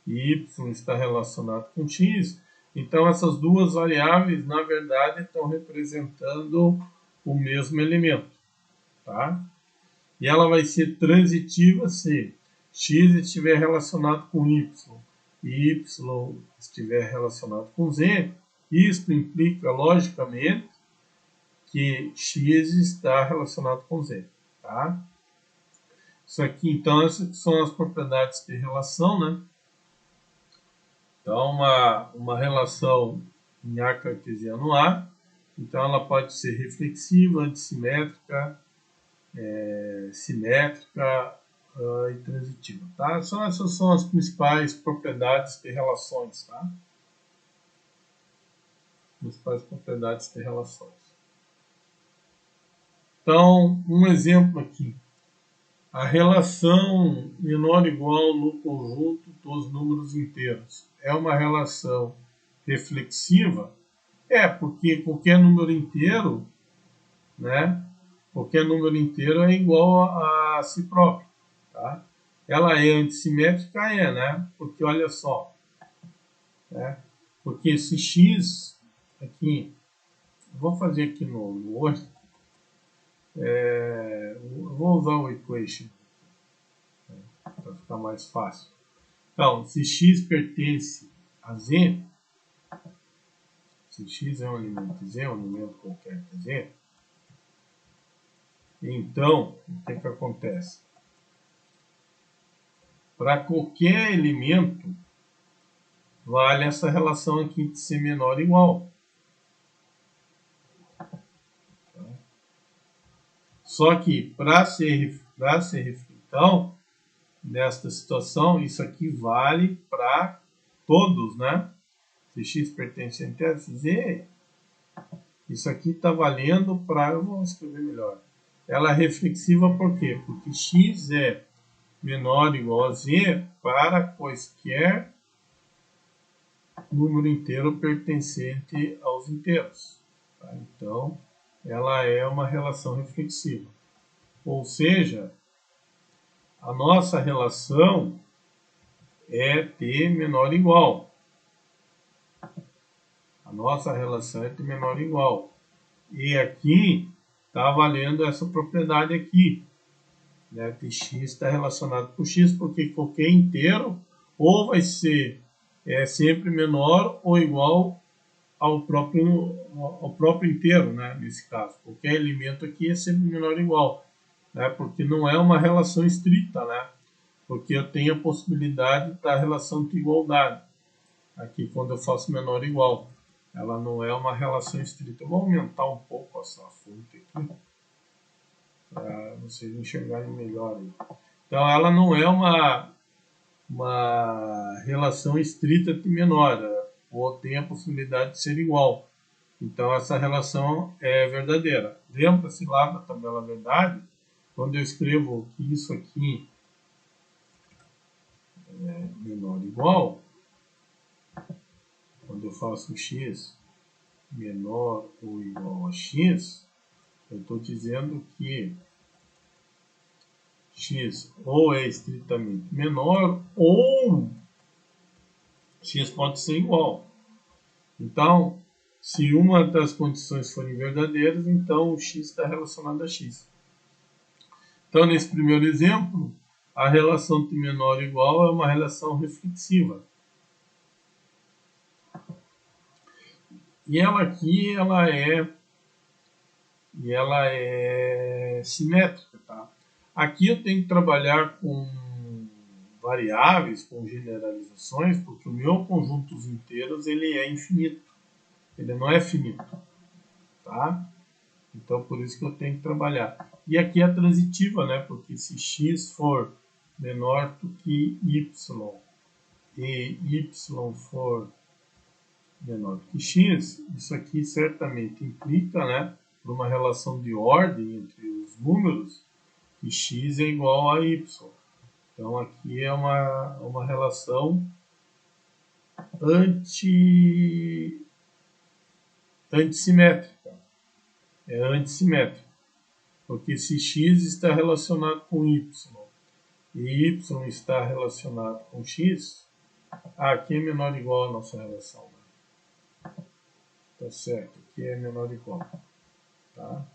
e y está relacionado com x, então essas duas variáveis, na verdade, estão representando o mesmo elemento. Tá? E ela vai ser transitiva se x estiver relacionado com y e y estiver relacionado com z. Isto implica, logicamente, que x está relacionado com z. Tá? Isso aqui, então, essas são as propriedades de relação, né? Então, uma relação em A cartesiano A, então ela pode ser reflexiva, antissimétrica, simétrica e transitiva. Tá? Essas são as principais propriedades de relações. Tá? Principais propriedades de relações. Então, um exemplo aqui. A relação menor ou igual no conjunto dos números inteiros é uma relação reflexiva? Porque qualquer número inteiro, né? Qualquer número inteiro é igual a si próprio. Tá? Ela é antissimétrica? Né? Porque olha só. Né? Porque esse x aqui, vou fazer aqui no Word. Vou usar o equation para ficar mais fácil. Então, se x pertence a z, se x é um elemento z, um elemento qualquer de z, então, o que acontece? Para qualquer elemento, vale essa relação aqui de ser menor ou igual. Só que para ser então, nesta situação, isso aqui vale para todos, né? Se x pertence a z, isso aqui está valendo para... Eu vou escrever melhor. Ela é reflexiva por quê? Porque x é menor ou igual a z para quaisquer número inteiro pertencente aos inteiros. Tá? Então, ela é uma relação reflexiva. Ou seja, a nossa relação é t menor ou igual. A nossa relação é t menor ou igual. E aqui está valendo essa propriedade aqui. Né? Tx está relacionado com x, porque qualquer inteiro ou vai ser sempre menor ou igual ao próprio inteiro, né? Nesse caso. Qualquer elemento aqui é sempre menor ou igual. Né? Porque não é uma relação estrita, né? Porque eu tenho a possibilidade da relação de igualdade. Aqui, quando eu faço menor ou igual, ela não é uma relação estrita. Eu vou aumentar um pouco essa fonte aqui, para vocês enxergarem melhor aí. Então, ela não é uma relação estrita de menor, ou tem a possibilidade de ser igual. Então, essa relação é verdadeira. Lembra-se lá da tabela verdade, quando eu escrevo que isso aqui é menor ou igual, quando eu faço x menor ou igual a x, eu estou dizendo que x ou é estritamente menor ou x pode ser igual. Então, se uma das condições forem verdadeiras, então o x está relacionado a x. Então, nesse primeiro exemplo, a relação de menor ou igual é uma relação reflexiva. E ela aqui, ela é simétrica, tá? Aqui eu tenho que trabalhar com variáveis, com generalizações, porque o meu conjunto dos inteiros ele é infinito. Ele não é finito, tá? Então, por isso que eu tenho que trabalhar. E aqui é transitiva, né? Porque se x for menor do que y e y for menor do que x, isso aqui certamente implica, né, por uma relação de ordem entre os números, que x é igual a y. Então, aqui é uma relação antissimétrica. É antissimétrica. Porque se x está relacionado com y e y está relacionado com x, aqui é menor ou igual a nossa relação. Né? Tá certo, aqui é menor ou igual. Tá?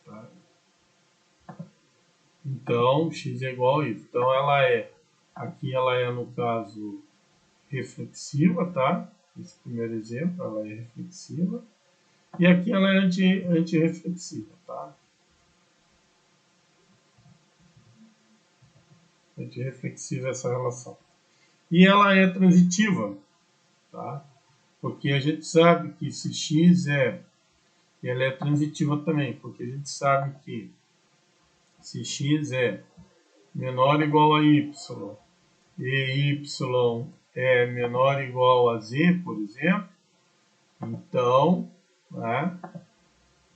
Tá? Então, x é igual a y. Então, aqui ela é, no caso, reflexiva, tá? Esse primeiro exemplo, ela é reflexiva. E aqui ela é antirreflexiva, tá? Antirreflexiva essa relação. E ela é transitiva, tá? Porque a gente sabe que se x ela é transitiva também, porque a gente sabe que se x é menor ou igual a y e y é menor ou igual a z, por exemplo, então, né,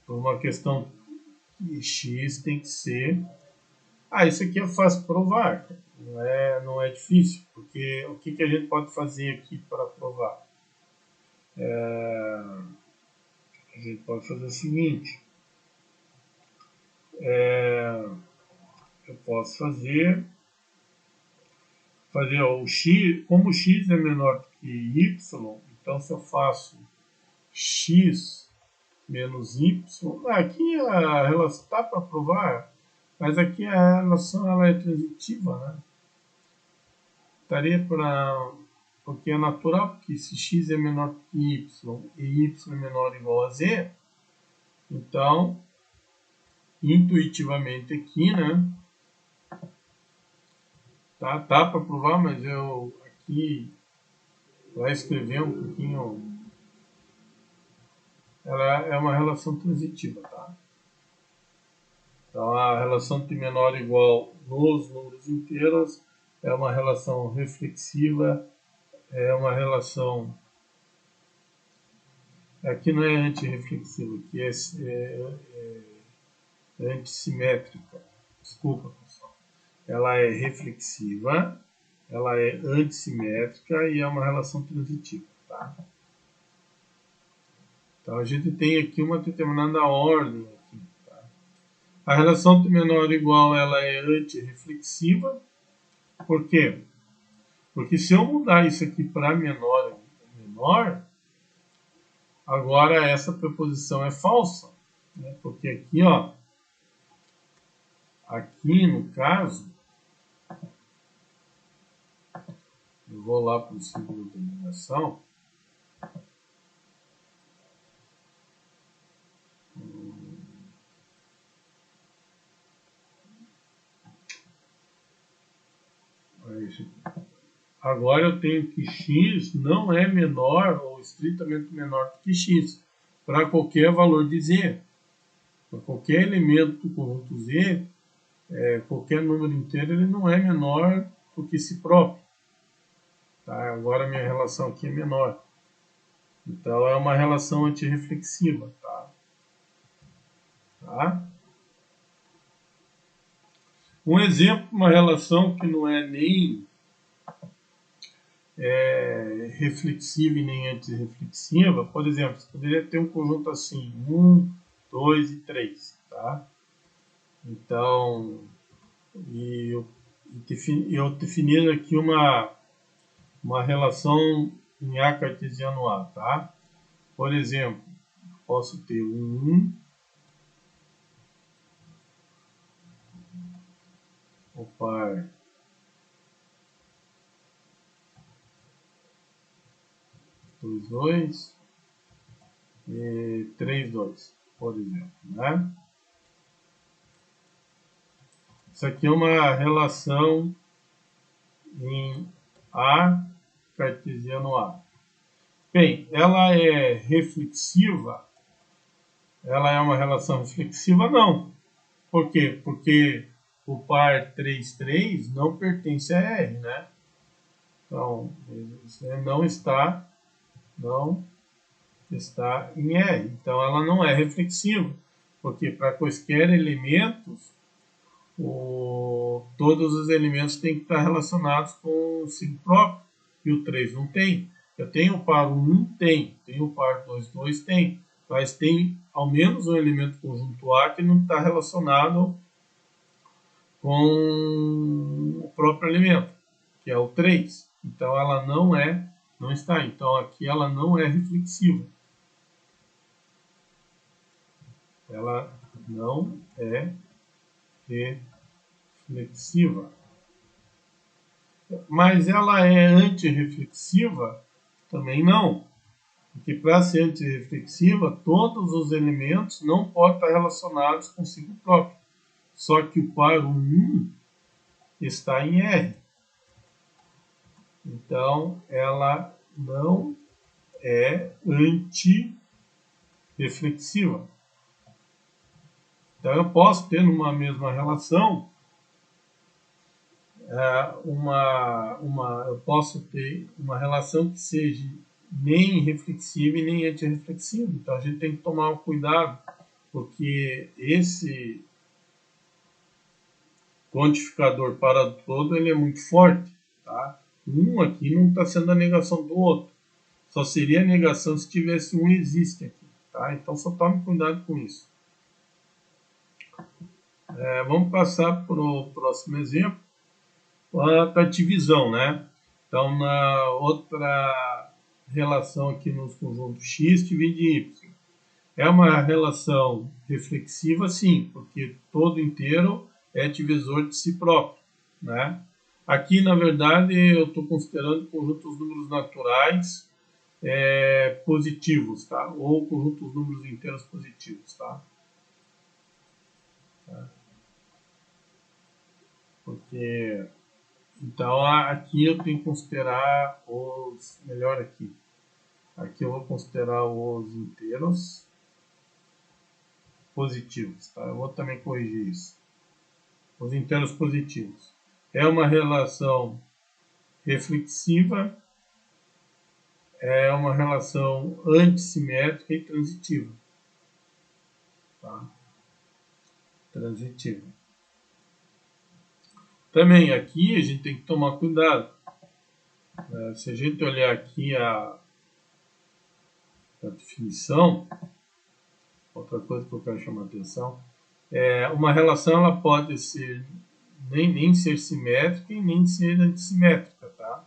por uma questão que x tem que ser... isso aqui é fácil de provar, não é difícil, porque o que a gente pode fazer aqui para provar? A gente pode fazer o seguinte, eu posso fazer o x, como x é menor que y, então se eu faço x menos y, aqui a relação está para provar, mas aqui a relação ela é transitiva, né? Estaria para... porque é natural, porque se x é menor que y e y é menor ou igual a z, então, intuitivamente aqui, né? Tá para provar, mas eu aqui vai escrever um pouquinho. Ela é uma relação transitiva, tá? Então, a relação de menor ou igual nos números inteiros é uma relação reflexiva, é uma relação... Aqui não é antirreflexiva, aqui é antissimétrica. Desculpa, pessoal. Ela é reflexiva, ela é antissimétrica e é uma relação transitiva, tá? Então, a gente tem aqui uma determinada ordem. Aqui, tá? A relação de menor ou igual ela é antirreflexiva. Por quê? Porque se eu mudar isso aqui para menor, agora essa preposição é falsa. Né? Porque aqui, ó, aqui no caso, eu vou lá para o círculo de eliminação. Agora eu tenho que x não é menor ou estritamente menor do que x para qualquer valor de z. Para qualquer elemento do conjunto z, qualquer número inteiro, ele não é menor do que si próprio. Tá? Agora a minha relação aqui é menor. Então é uma relação antirreflexiva. Tá? Um exemplo, uma relação que não é nem reflexiva e nem antirreflexiva, por exemplo, você poderia ter um conjunto assim, 1, 2 e 3, tá? Então, eu definindo aqui uma relação em A cartesiano A, tá? Por exemplo, posso ter um 1, o par 2, 2 e 3, 2, por exemplo, né? Isso aqui é uma relação em A cartesiano A. Bem, ela é reflexiva? Ela é uma relação reflexiva? Não. Por quê? Porque o par 3, 3 não pertence a R, né? Então, não está em R. Então, ela não é reflexiva. Porque para quaisquer elementos, todos os elementos têm que estar relacionados com o signo próprio. E o 3 não tem. Eu tenho o par 1, tem. Tenho o par 2, 2, tem. Mas tem ao menos um elemento conjunto A que não está relacionado com o próprio elemento, que é o 3. Então ela não está. Então aqui ela não é reflexiva. Ela não é reflexiva. Mas ela é antirreflexiva? Também não. Porque para ser antirreflexiva, todos os elementos não podem estar relacionados consigo próprio. Só que o par 1 está em R. Então, ela não é antirreflexiva. Então, eu posso ter numa mesma relação eu posso ter uma relação que seja nem reflexiva e nem antirreflexiva. Então, a gente tem que tomar um cuidado, porque esse quantificador para todo ele é muito forte, tá? Um aqui não está sendo a negação do outro. Só seria a negação se tivesse um existe aqui, tá? Então só tome cuidado com isso. Vamos passar para o próximo exemplo, a divisão, né? Então na outra relação aqui nos conjuntos x divide y. É uma relação reflexiva, sim, porque todo inteiro é divisor de si próprio, né? Aqui, na verdade, eu estou considerando conjuntos números naturais positivos, tá? Ou conjuntos números inteiros positivos, tá? Porque, então, aqui eu tenho que considerar melhor aqui. Aqui eu vou considerar os inteiros positivos, tá? Eu vou também corrigir isso. Os inteiros positivos. É uma relação reflexiva, é uma relação antissimétrica e transitiva. Tá? Transitiva. Também aqui a gente tem que tomar cuidado. Se a gente olhar aqui a definição, outra coisa que eu quero chamar a atenção, uma relação ela pode ser nem ser simétrica e nem ser antissimétrica, tá?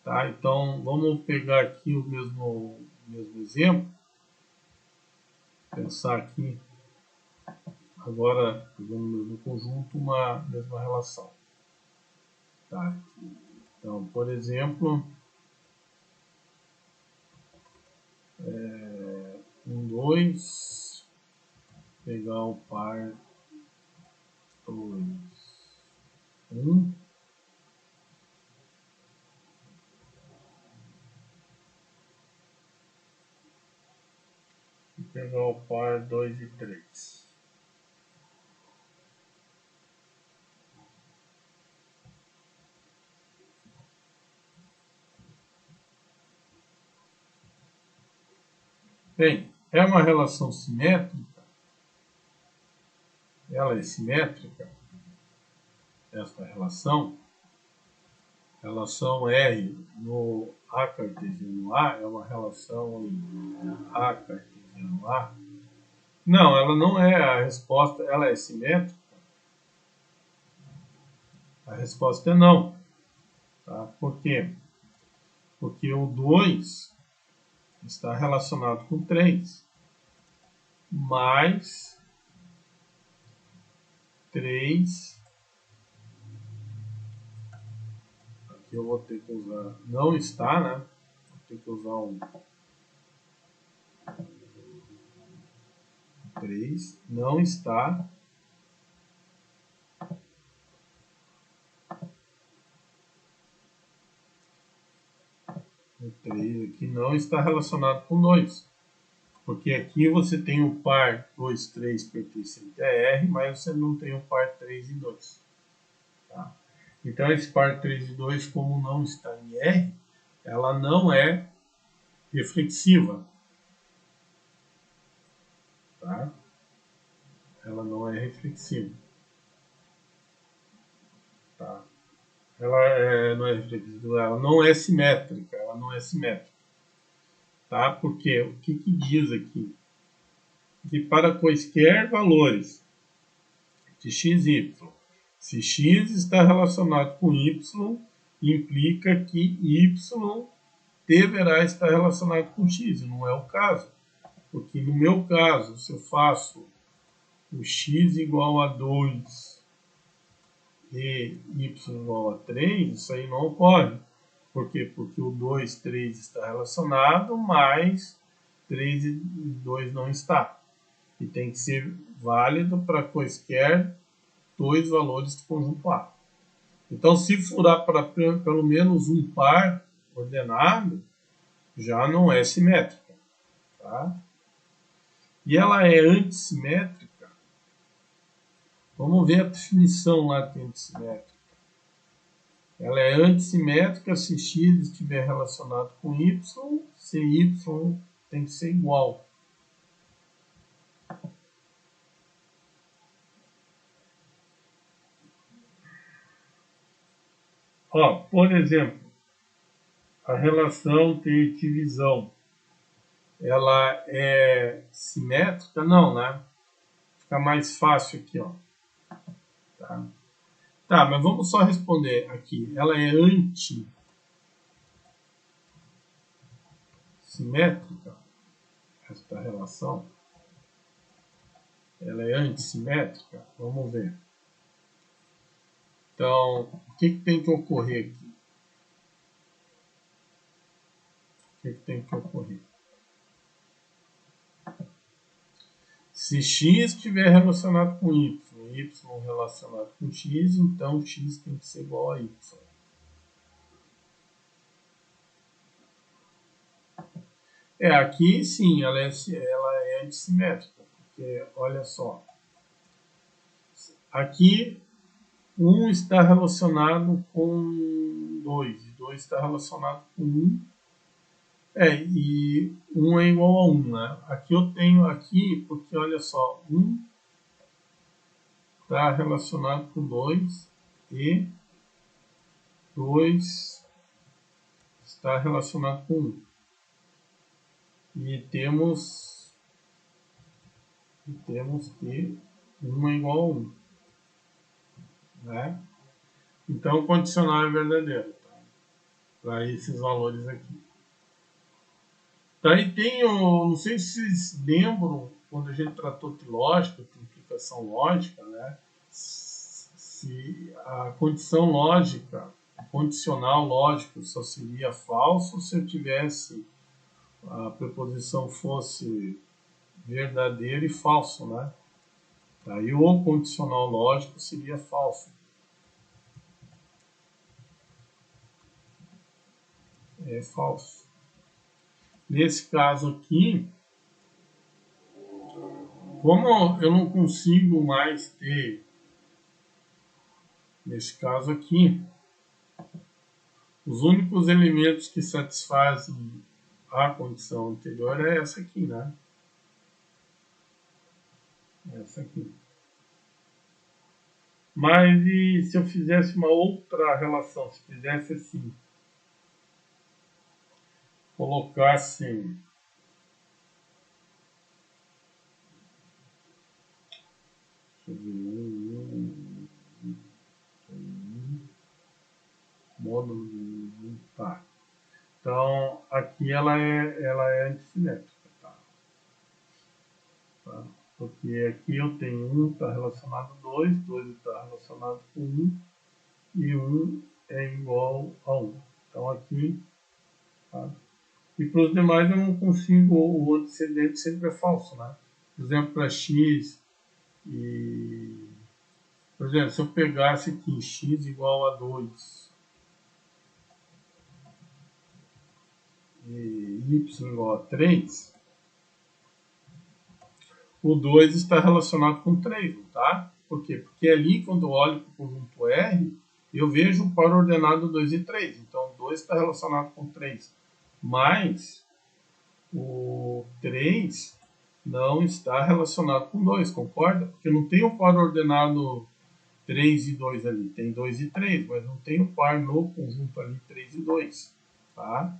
Tá? Então, vamos pegar aqui o mesmo exemplo, pensar aqui, agora, pegando o mesmo conjunto, uma mesma relação. Tá? Então, por exemplo, 2, pegar o par 2, 1, e pegar o par 2 e 3. Bem, é uma relação simétrica, ela é simétrica, esta relação R no A cartesiano A é uma relação em A cartesiano A Não, ela não é a resposta, ela é simétrica? A resposta é não. Tá? Por quê? Porque o 2 está relacionado com 3, mais 3. Aqui eu vou ter que usar, não está, né? Vou ter que usar um 3, não está. O 3 aqui não está relacionado com 2. Porque aqui você tem o par 2, 3 pertencente a R, mas você não tem o par 3 e 2. Tá? Então, esse par 3 e 2, como não está em R, ela não é reflexiva. Tá? Ela não é reflexiva. Tá? Não é reflexiva, ela não é simétrica. Ela não é simétrica. Tá? Porque o que diz aqui? Que para quaisquer valores de x e y, se x está relacionado com y, implica que y deverá estar relacionado com x. Não é o caso. Porque no meu caso, se eu faço o x igual a 2 e y igual a 3, isso aí não ocorre. Por quê? Porque o 2, 3 está relacionado, mas 3 e 2 não está. E tem que ser válido para quaisquer dois valores do conjunto A. Então, se furar para pelo menos um par ordenado, já não é simétrica. Tá? E ela é antissimétrica. Vamos ver a definição lá de antissimétrica. Ela é antissimétrica se x estiver relacionado com y, se y tem que ser igual. Ó, por exemplo, a relação de divisão, ela é simétrica? Não, né? Fica mais fácil aqui, ó. Tá, tá, mas vamos só responder aqui. Ela é antissimétrica? Esta relação? Ela é antissimétrica? Vamos ver. Então, o que tem que ocorrer aqui? O que tem que ocorrer? Se x estiver relacionado com y, y relacionado com x, então x tem que ser igual a y. Aqui sim, ela é antissimétrica, porque olha só, aqui 1 está relacionado com 2, e 2 está relacionado com 1, e 1 é igual a 1, né? Aqui eu tenho aqui, porque olha só, 1 está relacionado com 2 e 2 está relacionado com 1. E temos que 1 é igual a 1. Né? Então o condicional é verdadeiro, tá? Para esses valores aqui. Daí tem, não sei se vocês lembram, quando a gente tratou de lógica, de implicação lógica, né? Se a condição lógica, o condicional lógico só seria falso se eu tivesse, a preposição fosse verdadeiro e falso, né? Aí o condicional lógico seria falso. É falso. Nesse caso aqui, como eu não consigo mais ter, nesse caso aqui, os únicos elementos que satisfazem a condição anterior é essa aqui, né? Essa aqui. Mas e se eu fizesse uma outra relação? Se fizesse assim, colocasse módulo de 1, tá. Então, aqui ela é antissimétrica, tá? Porque aqui eu tenho 1 está relacionado a 2, 2 está relacionado com 1, e 1 é igual a 1. Então, aqui, tá? E para os demais eu não consigo, o antecedente sempre é falso, né? Por exemplo, para x e... Por exemplo, se eu pegasse aqui x igual a 2 e y igual a 3, o 2 está relacionado com 3, não tá? Por quê? Porque ali, quando eu olho para o conjunto R, eu vejo o par ordenado 2 e 3. Então, 2 está relacionado com 3. Mas o 3 não está relacionado com 2, concorda? Porque não tem o par ordenado 3 e 2 ali. Tem 2 e 3, mas não tem o par no conjunto ali 3 e 2. Tá?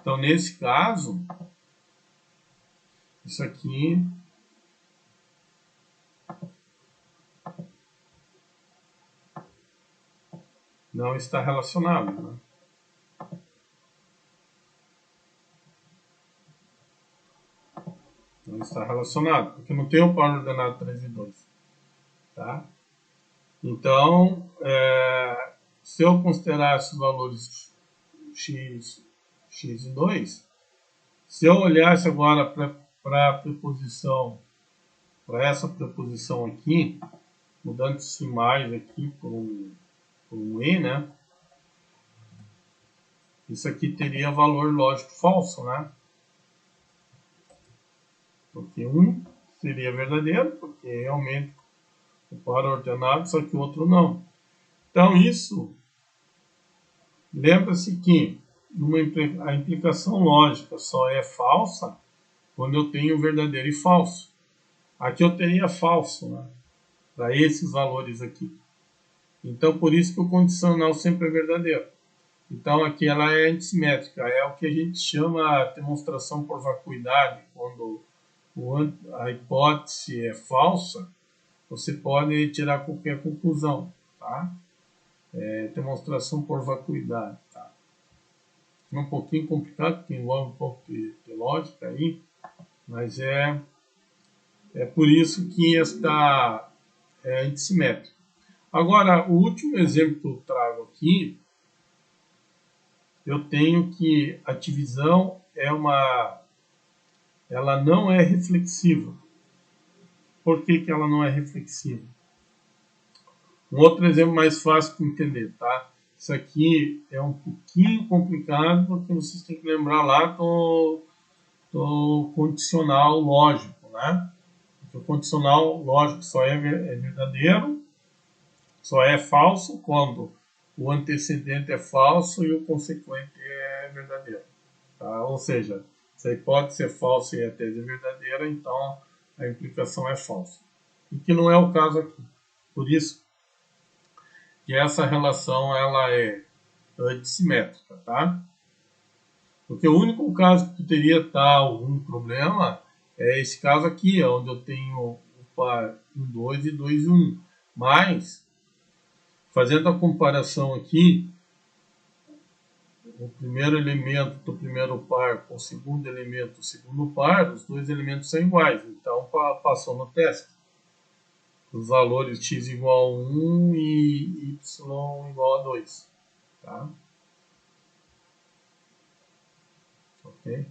Então, nesse caso, isso aqui não está relacionado. Né? Não está relacionado, porque não tem o par ordenado 3 e 2. Tá? Então, se eu considerar esses valores x e 2, se eu olhasse agora para a preposição, para essa preposição aqui, mudando esse mais aqui por um e, né? Isso aqui teria valor lógico falso, né? Porque um seria verdadeiro, porque realmente o par ordenado, só que o outro não. Então isso, lembra-se que a implicação lógica só é falsa quando eu tenho verdadeiro e falso. Aqui eu teria falso, né? Para esses valores aqui. Então, por isso que o condicional sempre é verdadeiro. Então, aqui ela é antissimétrica. É o que a gente chama de demonstração por vacuidade. Quando a hipótese é falsa, você pode tirar qualquer conclusão. Tá? É demonstração por vacuidade. Tá? É um pouquinho complicado, porque envolve um pouco de lógica aí, mas é por isso que esta é antissimétrica. Agora, o último exemplo que eu trago aqui, eu tenho que a divisão ela não é reflexiva. Por que ela não é reflexiva? Um outro exemplo mais fácil de entender, tá? Isso aqui é um pouquinho complicado, porque vocês têm que lembrar lá do condicional lógico, né? Porque o condicional lógico só é verdadeiro, só é falso quando o antecedente é falso e o consequente é verdadeiro. Tá? Ou seja, se a hipótese é falsa e a tese é verdadeira, então a implicação é falsa. E que não é o caso aqui. Por isso que essa relação ela é antissimétrica, tá? Porque o único caso que poderia estar algum problema é esse caso aqui, onde eu tenho o par 1, 2 e 2, 1. Mas, fazendo a comparação aqui, o primeiro elemento do primeiro par com o segundo elemento do segundo par, os dois elementos são iguais. Então, passou no teste. Os valores x igual a 1 e y igual a 2. Tá? Ok?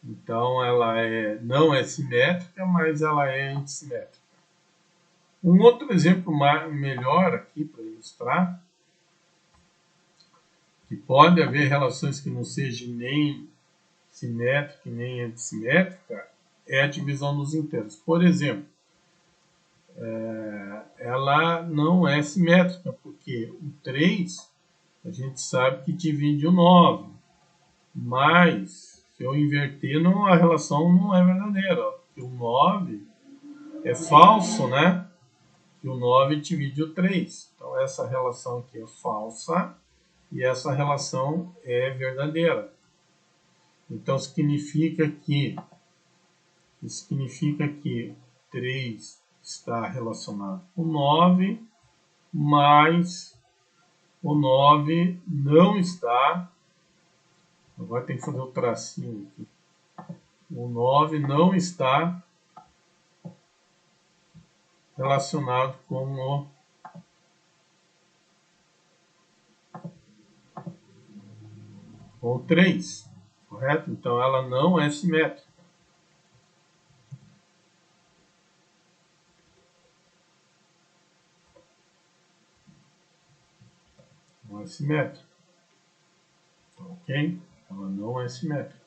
Então, ela não é simétrica, mas ela é antissimétrica. Um outro exemplo melhor aqui para ilustrar, que pode haver relações que não sejam nem simétrica e nem antissimétrica, é a divisão dos inteiros. Por exemplo, ela não é simétrica, porque o 3 a gente sabe que divide o 9, mas se eu inverter, a relação não é verdadeira, porque o 9 é falso, né? E o 9 divide o 3. Então, essa relação aqui é falsa e essa relação é verdadeira. Então, significa que 3 está relacionado com 9, mas o 9 não está. Agora tem que fazer o tracinho aqui. O 9 não está relacionado com o 3, correto? Então ela não é simétrica. Não é simétrica. Ok? Ela não é simétrica.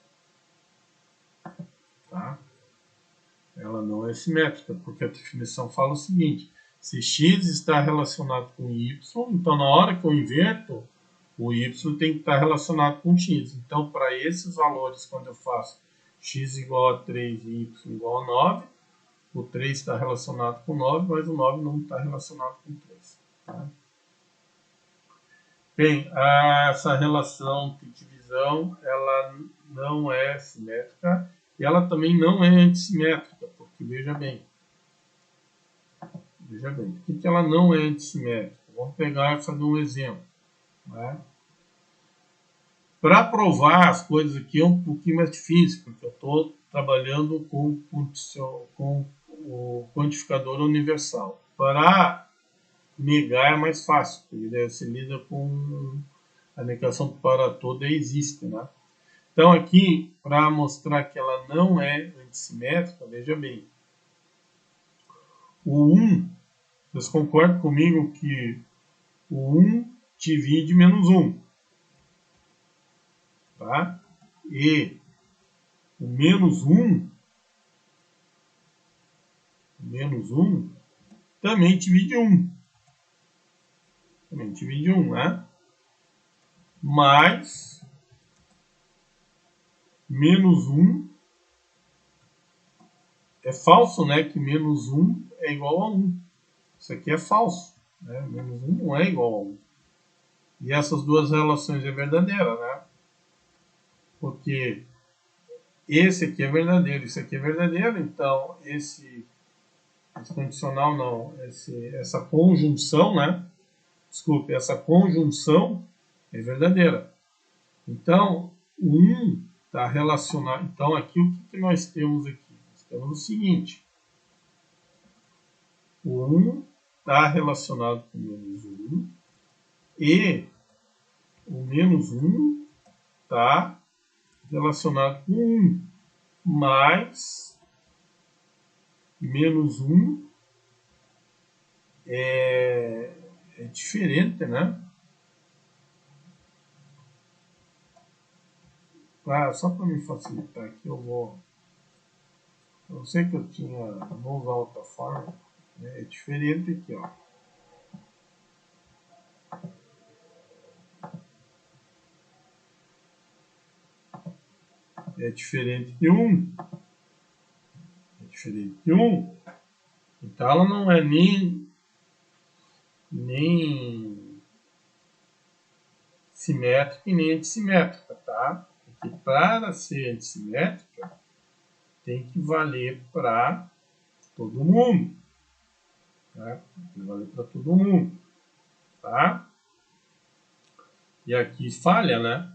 Tá? Ela não é simétrica, porque a definição fala o seguinte: se x está relacionado com y, então na hora que eu inverto, o y tem que estar relacionado com x. Então, para esses valores, quando eu faço x igual a 3 e y igual a 9, o 3 está relacionado com 9, mas o 9 não está relacionado com 3. Tá? Bem, essa relação de divisão, ela não é simétrica e ela também não é antissimétrica, porque veja bem, por que ela não é antissimétrica? Vamos pegar e fazer um exemplo. Né? Para provar as coisas aqui é um pouquinho mais difícil, porque eu estou trabalhando com o quantificador universal. Para negar é mais fácil, porque você lida com a negação para toda existe, né? Então aqui, para mostrar que ela não é antissimétrica, veja bem. O 1, vocês concordam comigo que o 1 divide menos 1, tá? E o menos 1 também divide 1. Também divide 1, né? Mas menos 1 é falso, né? Que menos 1 é igual a 1. Isso aqui é falso. Né? Menos 1 não é igual a 1. E essas duas relações é verdadeira, né? Porque esse aqui é verdadeiro, isso aqui é verdadeiro, então esse condicional não, essa conjunção, né? Desculpe, essa conjunção é verdadeira. Então, o 1 está relacionado. Então, aqui o que nós temos aqui? Nós temos o seguinte: o 1 está relacionado com o menos 1 e o menos 1 está relacionado com 1, mas menos 1 é diferente, né? Só para me facilitar aqui, eu sei que eu vou usar outra forma, né? É diferente aqui, ó. É diferente de 1. É diferente de 1. Então ela não é nem simétrica e nem antissimétrica, tá? Porque para ser antissimétrica, tem que valer para todo mundo. Tá? Tem que valer para todo mundo. Tá? E aqui falha, né?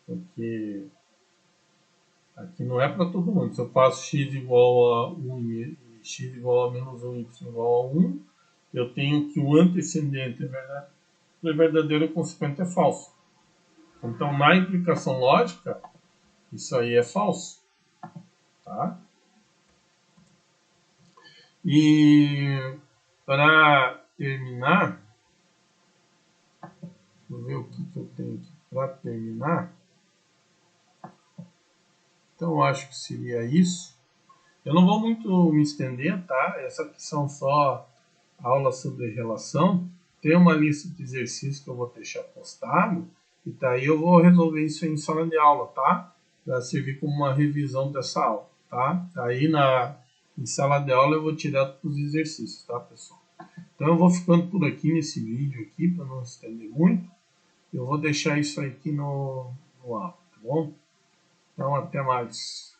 Porque aqui não é para todo mundo. Se eu faço x igual a 1 e x igual a menos 1 e y igual a 1, eu tenho que o antecedente é verdadeiro e o consequente é falso. Então, na implicação lógica, isso aí é falso. Tá? E para terminar, vou ver o que eu tenho aqui para terminar. Então, eu acho que seria isso. Eu não vou muito me estender, tá? Essas aqui são só aulas sobre relação. Tem uma lista de exercícios que eu vou deixar postado. E daí eu vou resolver isso em sala de aula, tá? Para servir como uma revisão dessa aula, tá? Aí em sala de aula eu vou tirar os exercícios, tá, pessoal? Então eu vou ficando por aqui nesse vídeo aqui, para não estender muito. Eu vou deixar isso aqui no aula, tá bom? Então até mais.